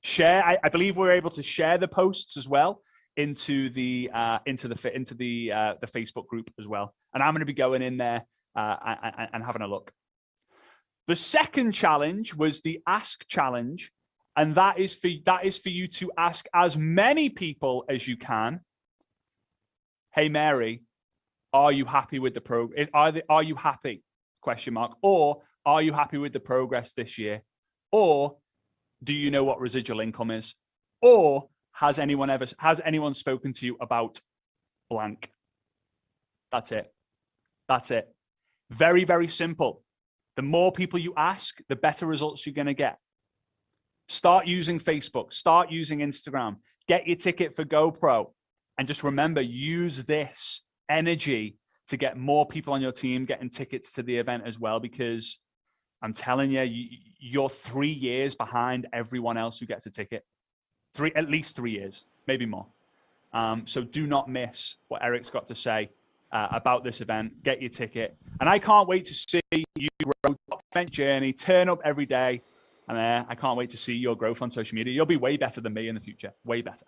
Share. I believe we're able to share the posts as well into the Facebook group as well. And I'm going to be going in there and having a look. The second challenge was the ask challenge. And that is for you to ask as many people as you can, hey, Mary, are you happy with the program? Are you happy? Question mark. Or are you happy with the progress this year? Or do you know what residual income is? Or has anyone spoken to you about blank? That's it. That's it. Very, very simple. The more people you ask, the better results you're going to get. Start using Facebook, start using Instagram, get your ticket for GoPro. And just remember, use this energy to get more people on your team getting tickets to the event as well, because I'm telling you, you're 3 years behind everyone else who gets a ticket. At least 3 years, maybe more. So do not miss what Eric's got to say about this event. Get your ticket. And I can't wait to see you grow, document journey, turn up every day. And I can't wait to see your growth on social media. You'll be way better than me in the future. Way better.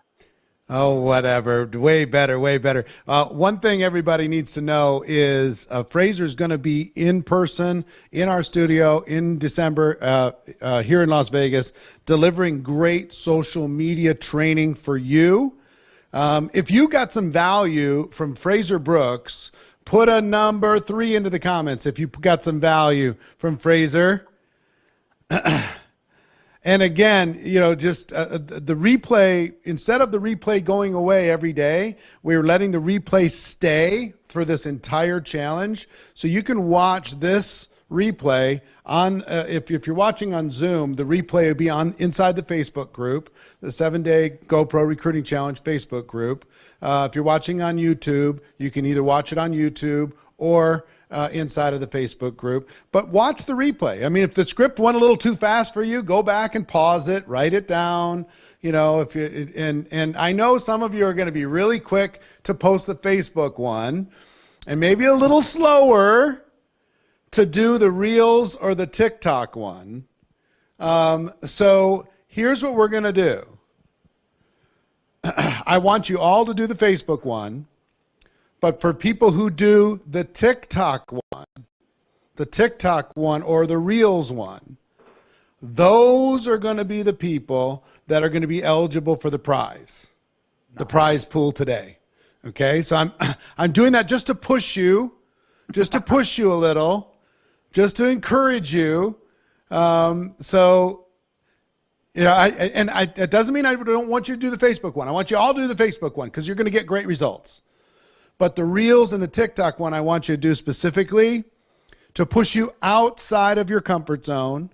Oh, whatever. Way better, way better. One thing everybody needs to know is Fraser's going to be in person in our studio in December here in Las Vegas, delivering great social media training for you. If you got some value from Fraser Brooks, put a number 3 into the comments if you got some value from Fraser. And again, you know, just the replay, instead of the replay going away every day, we're letting the replay stay for this entire challenge. So you can watch this replay on, if you're watching on Zoom, the replay will be on inside the Facebook group, the 7-day GoPro Recruiting Challenge Facebook group. If you're watching on YouTube, you can either watch it on YouTube or inside of the Facebook group, but watch the replay. I mean, if the script went a little too fast for you, go back and pause it, write it down. You know, if you, and I know some of you are going to be really quick to post the Facebook one and maybe a little slower to do the Reels or the TikTok one. So here's what we're going to do. I want you all to do the Facebook one. But for people who do the TikTok one or the Reels one, those are going to be the people that are going to be eligible for the prize, the prize pool today. Okay, so I'm doing that just to push you a little, just to encourage you. So, you know, it doesn't mean I don't want you to do the Facebook one. I want you all to do the Facebook one because you're going to get great results. But the Reels and the TikTok one, I want you to do specifically to push you outside of your comfort zone,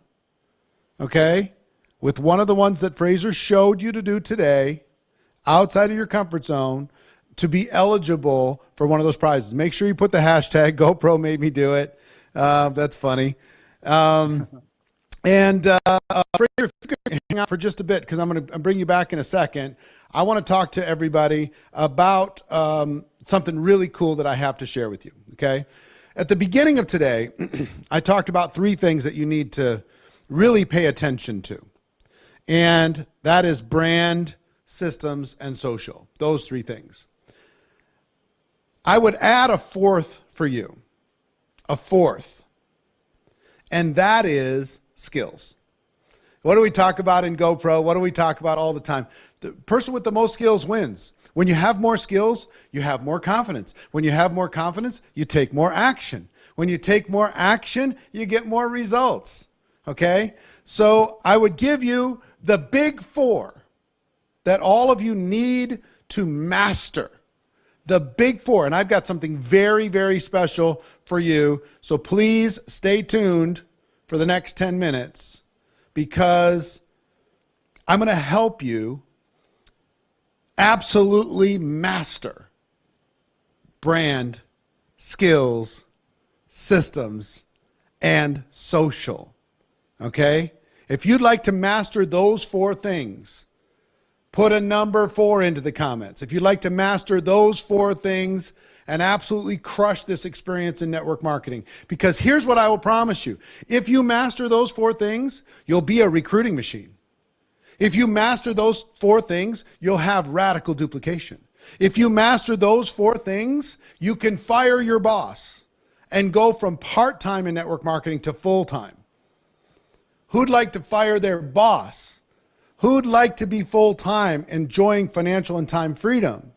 okay? With one of the ones that Fraser showed you to do today, outside of your comfort zone, to be eligible for one of those prizes. Make sure you put the hashtag GoPro made me do it. That's funny. Fraser, if you could hang out for just a bit, because I'm going to bring you back in a second. I want to talk to everybody about something really cool that I have to share with you, okay? At the beginning of today, I talked about 3 things that you need to really pay attention to. And that is brand, systems, and social. Those 3 things. I would add a 4th for you. A 4th. And that is skills. What do we talk about in GoPro? What do we talk about all the time? The person with the most skills wins. When you have more skills, you have more confidence. When you have more confidence, you take more action. When you take more action, you get more results. Okay? So I would give you the big 4 that all of you need to master. The big 4. And I've got something very, very special for you. So please stay tuned for the next 10 minutes because I'm going to help you absolutely master brand, skills, systems, and social. Okay? If you'd like to master those 4 things, put a number 4 into the comments. If you'd like to master those 4 things and absolutely crush this experience in network marketing, because here's what I will promise you. If you master those 4 things, you'll be a recruiting machine. If you master those 4 things, you'll have radical duplication. If you master those 4 things, you can fire your boss and go from part-time in network marketing to full-time. Who'd like to fire their boss Who'd like to be full-time, enjoying financial and time freedom?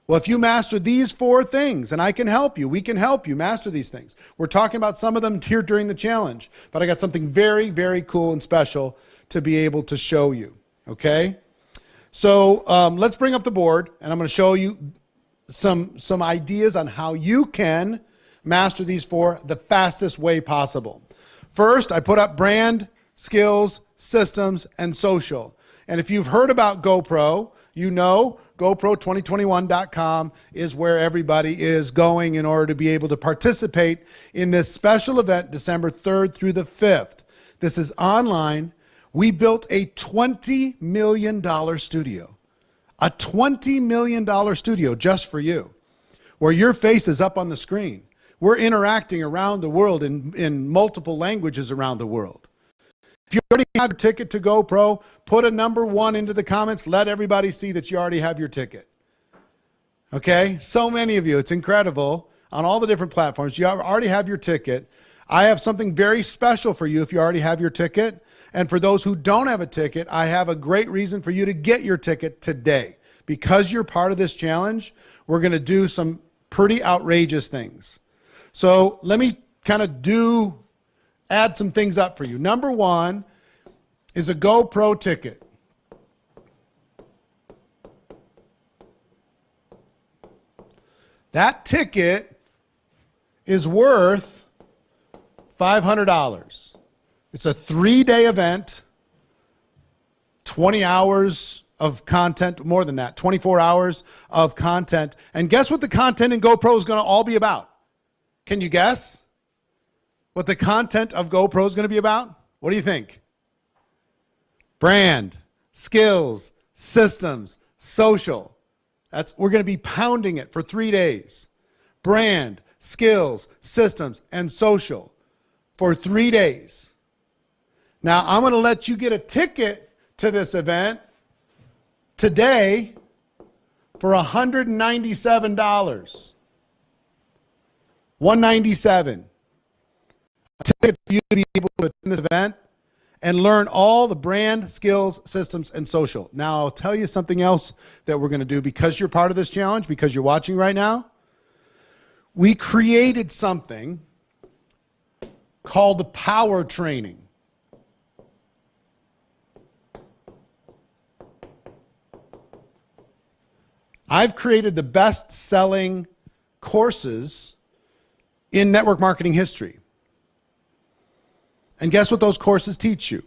Well, if you master these 4 things, and I can help you, we can help you master these things. We're talking about some of them here during the challenge, but I got something very, very cool and special to be able to show you, okay? So let's bring up the board, and I'm going to show you some ideas on how you can master these 4 the fastest way possible. First, I put up brand, skills, systems, and social. And if you've heard about GoPro, you know GoPro2021.com is where everybody is going in order to be able to participate in this special event December 3rd through the 5th. This is online. We built a $20 million studio. A $20 million studio just for you, where your face is up on the screen. We're interacting around the world in multiple languages around the world. If you already have a ticket to GoPro, put a number 1 into the comments. Let everybody see that you already have your ticket. Okay? So many of you. It's incredible. On all the different platforms, you already have your ticket. I have something very special for you if you already have your ticket. And for those who don't have a ticket, I have a great reason for you to get your ticket today. Because you're part of this challenge, we're going to do some pretty outrageous things. So let me kind of add some things up for you. Number 1 is a GoPro ticket. That ticket is worth $500. It's a 3-day event, 20 hours of content, more than that, 24 hours of content. And guess what the content in GoPro is going to all be about? Can you guess what the content of GoPro is going to be about? What do you think? Brand, skills, systems, social. We're going to be pounding it for 3 days. Brand, skills, systems, and social for 3 days. Now, I'm going to let you get a ticket to this event today for $197. $197. A ticket for you to be able to attend this event and learn all the brand, skills, systems, and social. Now, I'll tell you something else that we're going to do because you're part of this challenge, because you're watching right now. We created something called the power training. I've created the best-selling courses in network marketing history. And guess what those courses teach you?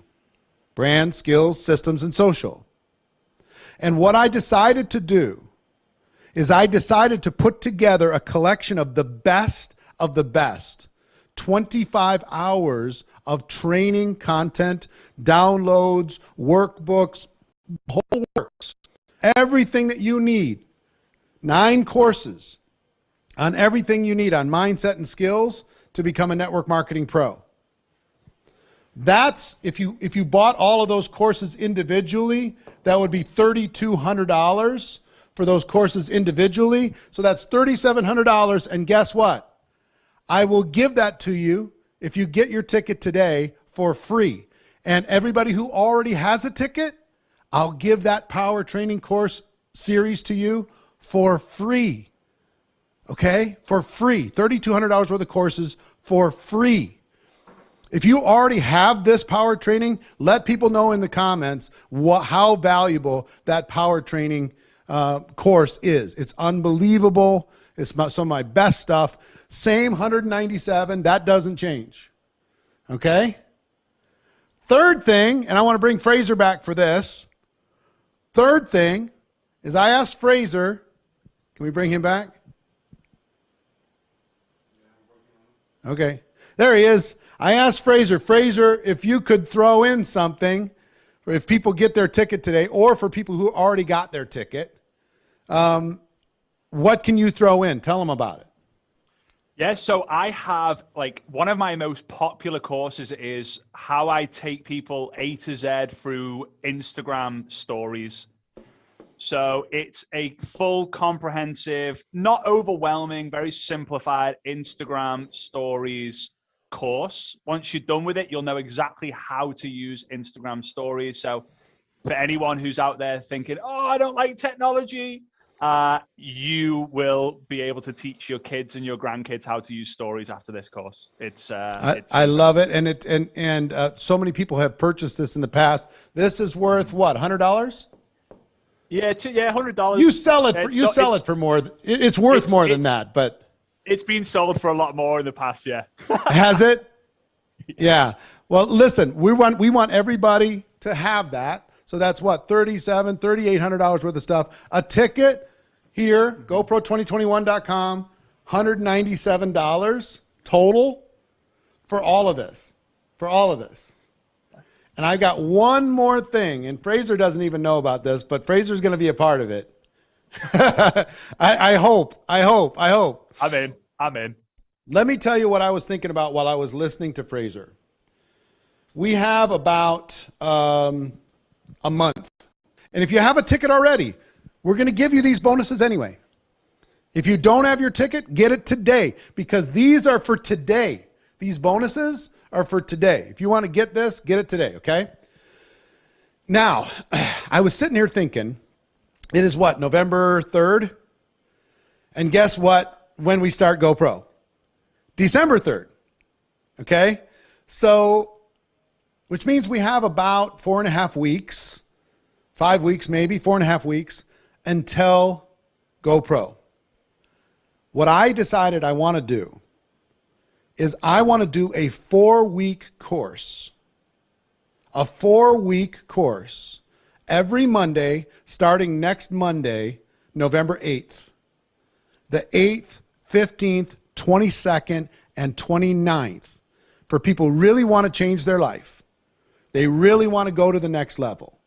Brand, skills, systems, and social. And what I decided to do is I decided to put together a collection of the best of the best. 25 hours of training content, downloads, workbooks, whole works, everything that you need. 9 courses on everything you need on mindset and skills to become a network marketing pro. That's, if you bought all of those courses individually, that would be $3,200 for those courses individually. So that's $3,700. And guess what? I will give that to you if you get your ticket today for free. And everybody who already has a ticket, I'll give that power training course series to you for free. Okay? For free. $3,200 worth of courses for free. If you already have this power training, let people know in the comments how valuable that power training course is. It's unbelievable. It's some of my best stuff. Same 197. That doesn't change. Okay? Third thing, and I want to bring Fraser back for this. Third thing is I asked Fraser, can we bring him back? Okay. There he is. I asked Fraser, if you could throw in something, for if people get their ticket today, or for people who already got their ticket, what can you throw in? Tell them about it. Yeah, so I have, like, one of my most popular courses is how I take people A to Z through Instagram stories. So it's a full, comprehensive, not overwhelming, very simplified Instagram stories course. Once you're done with it, you'll know exactly how to use Instagram stories. So for anyone who's out there thinking, oh, I don't like technology, you will be able to teach your kids and your grandkids how to use stories after this course. I love it, and so many people have purchased this in the past. This is worth what, $100? Yeah, $100. You sell it for more. It's worth more than that, but it's been sold for a lot more in the past. Yeah, has it? Yeah. Well, listen, we want everybody to have that. So that's what, $3,800 worth of stuff. A ticket here, GoPro2021.com, $197 total for all of this. For all of this. And I got one more thing, and Fraser doesn't even know about this, but Fraser's going to be a part of it. I hope. I'm in. Let me tell you what I was thinking about while I was listening to Fraser. We have about a month. And if you have a ticket already, we're going to give you these bonuses anyway. If you don't have your ticket, get it today, because these are for today. These bonuses are for today. If you want to get this, get it today, okay? Now, I was sitting here thinking, it is what, November 3rd? And guess what, when we start GoPro? December 3rd, okay? So, which means we have about 4.5 weeks, 5 weeks maybe, 4.5 weeks until GoPro. What I decided I want to do is I want to do a 4-week course. A 4-week course every Monday, starting next Monday, November 8th. The 8th, 15th, 22nd, and 29th. For people who really want to change their life. They really want to go to the next level.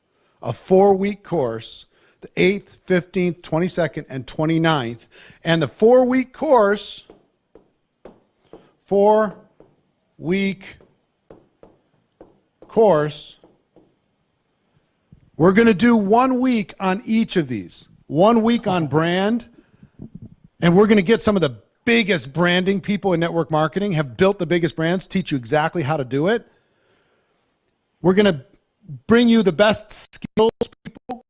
A 4-week course, the 8th, 15th, 22nd, and 29th. And the 4-week course, 4-week course, we're going to do 1 week on each of these. 1 week on brand, and we're going to get some of the biggest branding people in network marketing, have built the biggest brands, teach you exactly how to do it. We're going to bring you the best skills people.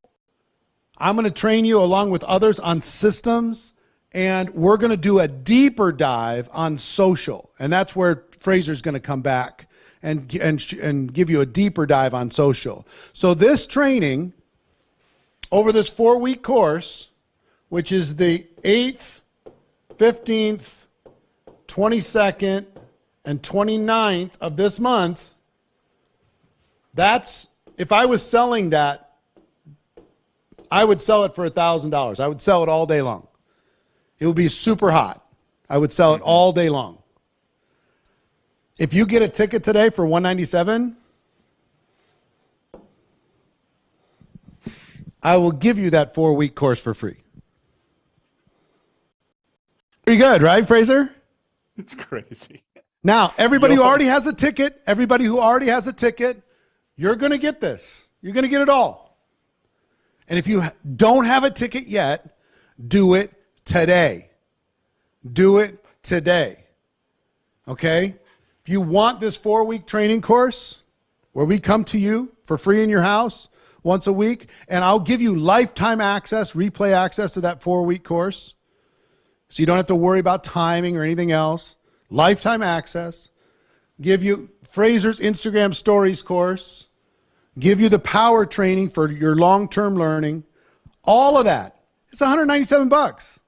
I'm going to train you along with others on systems, and we're going to do a deeper dive on social. And that's where Fraser's going to come back and give you a deeper dive on social. So this training over this 4-week course, which is the 8th, 15th, 22nd, and 29th of this month, that's, if I was selling that, I would sell it for $1,000. I would sell it all day long. It would be super hot. I would sell it all day long. If you get a ticket today for $197, I will give you that 4-week course for free. Pretty good, right, Fraser? It's crazy. Now, everybody who already has a ticket, you're going to get this. You're going to get it all. And if you don't have a ticket yet, do it today. Do it today. Okay? If you want this 4-week training course where we come to you for free in your house once a week, and I'll give you lifetime access, replay access to that 4-week course, so you don't have to worry about timing or anything else. Lifetime access. Give you Fraser's Instagram Stories course. Give you the power training for your long-term learning. All of that. It's $197.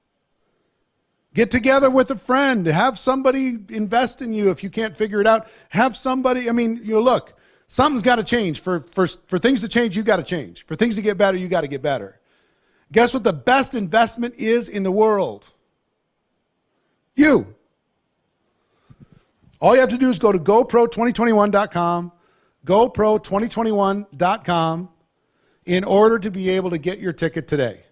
Get together with a friend. Have somebody invest in you if you can't figure it out. Have somebody, look, something's got to change. For things to change, you got to change. For things to get better, you got to get better. Guess what the best investment is in the world? You. All you have to do is go to GoPro2021.com, GoPro2021.com, in order to be able to get your ticket today.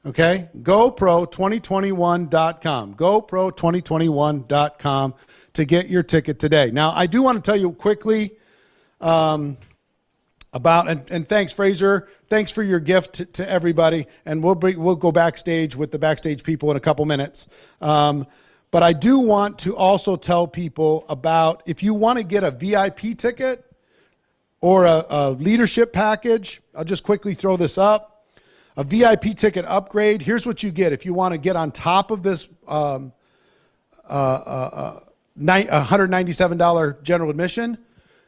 Okay? GoPro2021.com, GoPro2021.com to get your ticket today. Now, I do want to tell you quickly about, and thanks, Fraser. Thanks for your gift to everybody. And we'll go backstage with the backstage people in a couple minutes. But I do want to also tell people about, if you want to get a VIP ticket, or a leadership package. I'll just quickly throw this up. A VIP ticket upgrade. Here's what you get if you want to get on top of this $197 general admission.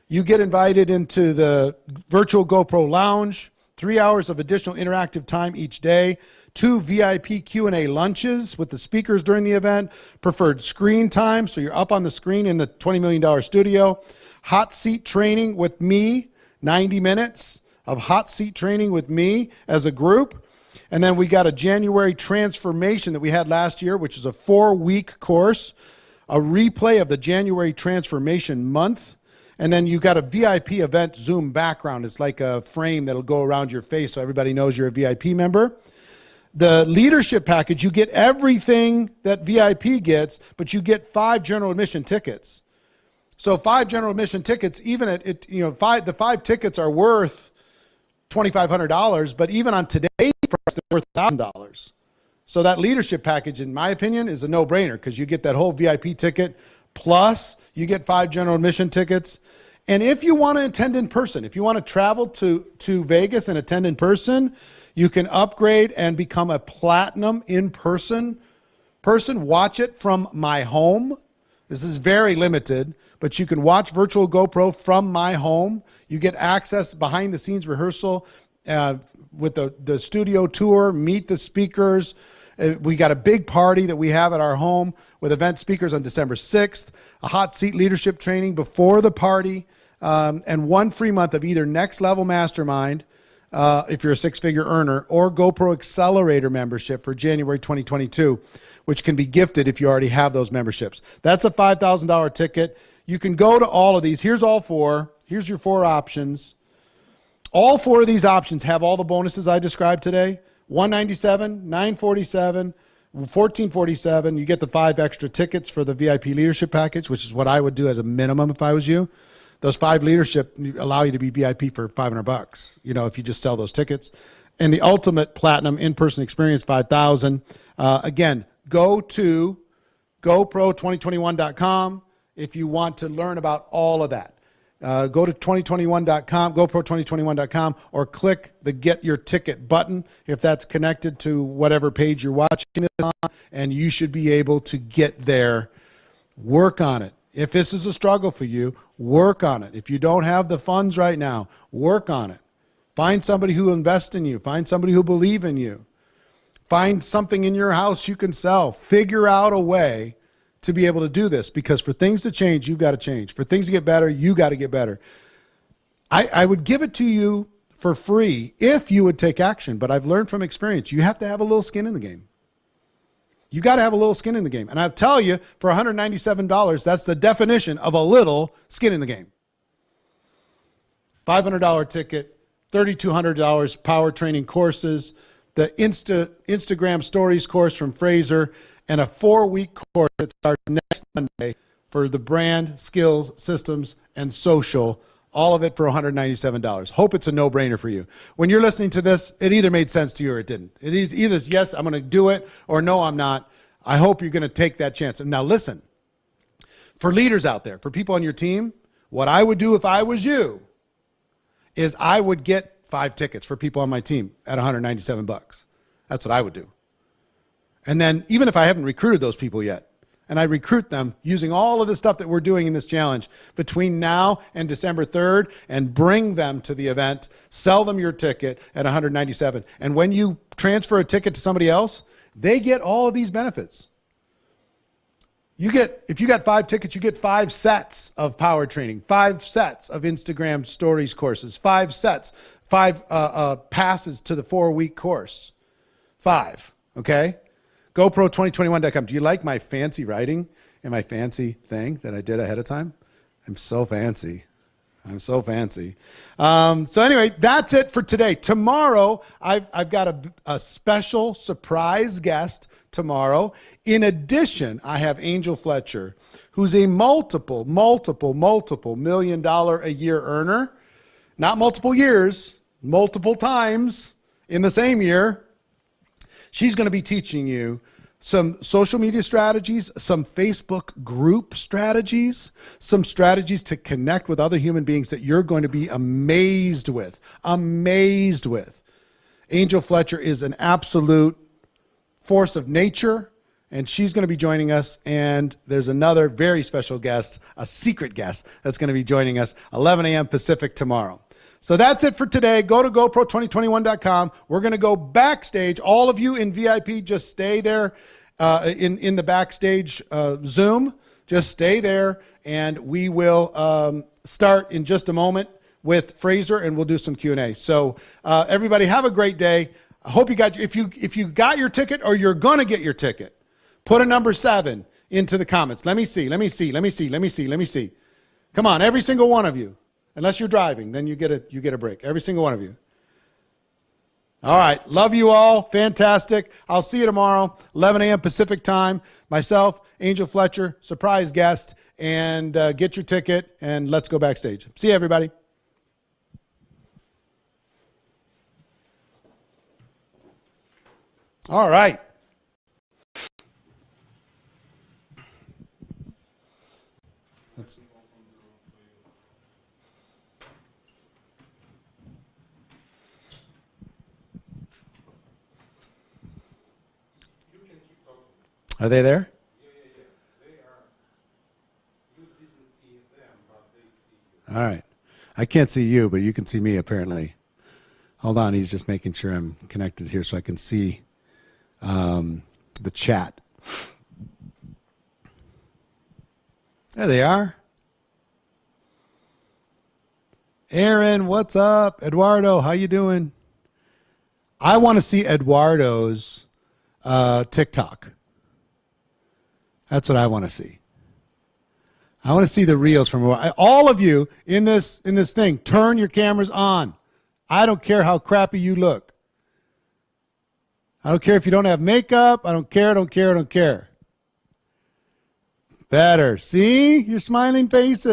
You get invited into the virtual GoPro lounge, 3 hours of additional interactive time each day, 2 VIP Q&A lunches with the speakers during the event, preferred screen time, so you're up on the screen in the $20 million studio, hot seat training with me, 90 minutes of hot seat training with me as a group. And then we got a January transformation that we had last year, which is a 4-week course, a replay of the January transformation month. And then you got a VIP event Zoom background. It's like a frame that'll go around your face so everybody knows you're a VIP member. The leadership package, you get everything that VIP gets, but you get 5 general admission tickets. So 5 general admission tickets, even at it, the 5 tickets are worth $2,500, but even on today's price, they're worth $1,000. So that leadership package, in my opinion, is a no-brainer because you get that whole VIP ticket, plus you get 5 general admission tickets. And if you want to attend in person, if you want to travel to Vegas and attend in person, you can upgrade and become a platinum in-person person. Watch it from my home. This is very limited, but you can watch virtual GoPro from my home. You get access behind the scenes rehearsal with the studio tour, meet the speakers. We got a big party that we have at our home with event speakers on December 6th, a hot seat leadership training before the party, and 1 free month of either Next Level Mastermind, if you're a 6-figure earner, or GoPro Accelerator membership for January 2022, which can be gifted if you already have those memberships. That's a $5,000 ticket. You can go to all of these. Here's all 4. Here's your 4 options. All 4 of these options have all the bonuses I described today. $197, $947, $1,447. You get the 5 extra tickets for the VIP leadership package, which is what I would do as a minimum if I was you. Those 5 leadership allow you to be VIP for $500, if you just sell those tickets. And the ultimate platinum in-person experience, $5,000. Again, go to GoPro2021.com if you want to learn about all of that. Go to 2021.com, GoPro2021.com, or click the Get Your Ticket button if that's connected to whatever page you're watching this on, and you should be able to get there. Work on it. If this is a struggle for you, work on it. If you don't have the funds right now, work on it. Find somebody who invests in you. Find somebody who believes in you. Find something in your house you can sell. Figure out a way to be able to do this, because for things to change, you've got to change. For things to get better, you got to get better. I would give it to you for free if you would take action, but I've learned from experience, you have to have a little skin in the game. You got to have a little skin in the game. And I'll tell you, for $197, that's the definition of a little skin in the game. $500 ticket, $3,200 power training courses, the Instagram stories course from Fraser, and a 4-week course that starts next Monday for the brand, skills, systems, and social. All of it for $197. Hope it's a no-brainer for you. When you're listening to this, it either made sense to you or it didn't. It either is, yes, I'm going to do it, or no, I'm not. I hope you're going to take that chance. And now listen, for leaders out there, for people on your team, what I would do if I was you is I would get 5 tickets for people on my team at $197. That's what I would do. And then even if I haven't recruited those people yet, and I recruit them using all of the stuff that we're doing in this challenge between now and December 3rd, and bring them to the event, sell them your ticket at $197. And when you transfer a ticket to somebody else, they get all of these benefits. If you got 5 tickets, you get 5 sets of power training, 5 sets of Instagram stories courses, 5 sets, 5 passes to the 4-week course. 5, okay? GoPro2021.com. Do you like my fancy writing and my fancy thing that I did ahead of time? I'm so fancy. I'm so fancy. So anyway, that's it for today. Tomorrow, I've got a special surprise guest tomorrow. In addition, I have Angel Fletcher, who's a multiple $1 million a year earner. Not multiple years, multiple times in the same year. She's going to be teaching you some social media strategies, some Facebook group strategies, some strategies to connect with other human beings that you're going to be amazed with. Amazed with. Angel Fletcher is an absolute force of nature, and she's going to be joining us. And there's another very special guest, a secret guest, that's going to be joining us 11 a.m. Pacific tomorrow. So that's it for today. Go to GoPro2021.com. We're going to go backstage. All of you in VIP, just stay there in the backstage Zoom. Just stay there, and we will start in just a moment with Fraser, and we'll do some Q&A. So everybody, have a great day. I hope you got, if you got your ticket or you're going to get your ticket, put a number 7 into the comments. Let me see. Come on, every single one of you. Unless you're driving, then you get a break. Every single one of you. All right. Love you all. Fantastic. I'll see you tomorrow, 11 a.m. Pacific time. Myself, Angel Fletcher, surprise guest, and get your ticket, and let's go backstage. See you, everybody. All right. Are they there? Yeah. They are. You didn't see them, but they see you. All right. I can't see you, but you can see me apparently. Hold on. He's just making sure I'm connected here so I can see the chat. There they are. Aaron, what's up? Eduardo, how you doing? I want to see Eduardo's TikTok. That's what I want to see. I want to see the reels from all of you in this thing. Turn your cameras on. I don't care how crappy you look. I don't care if you don't have makeup. I don't care. Better. See? Your smiling faces.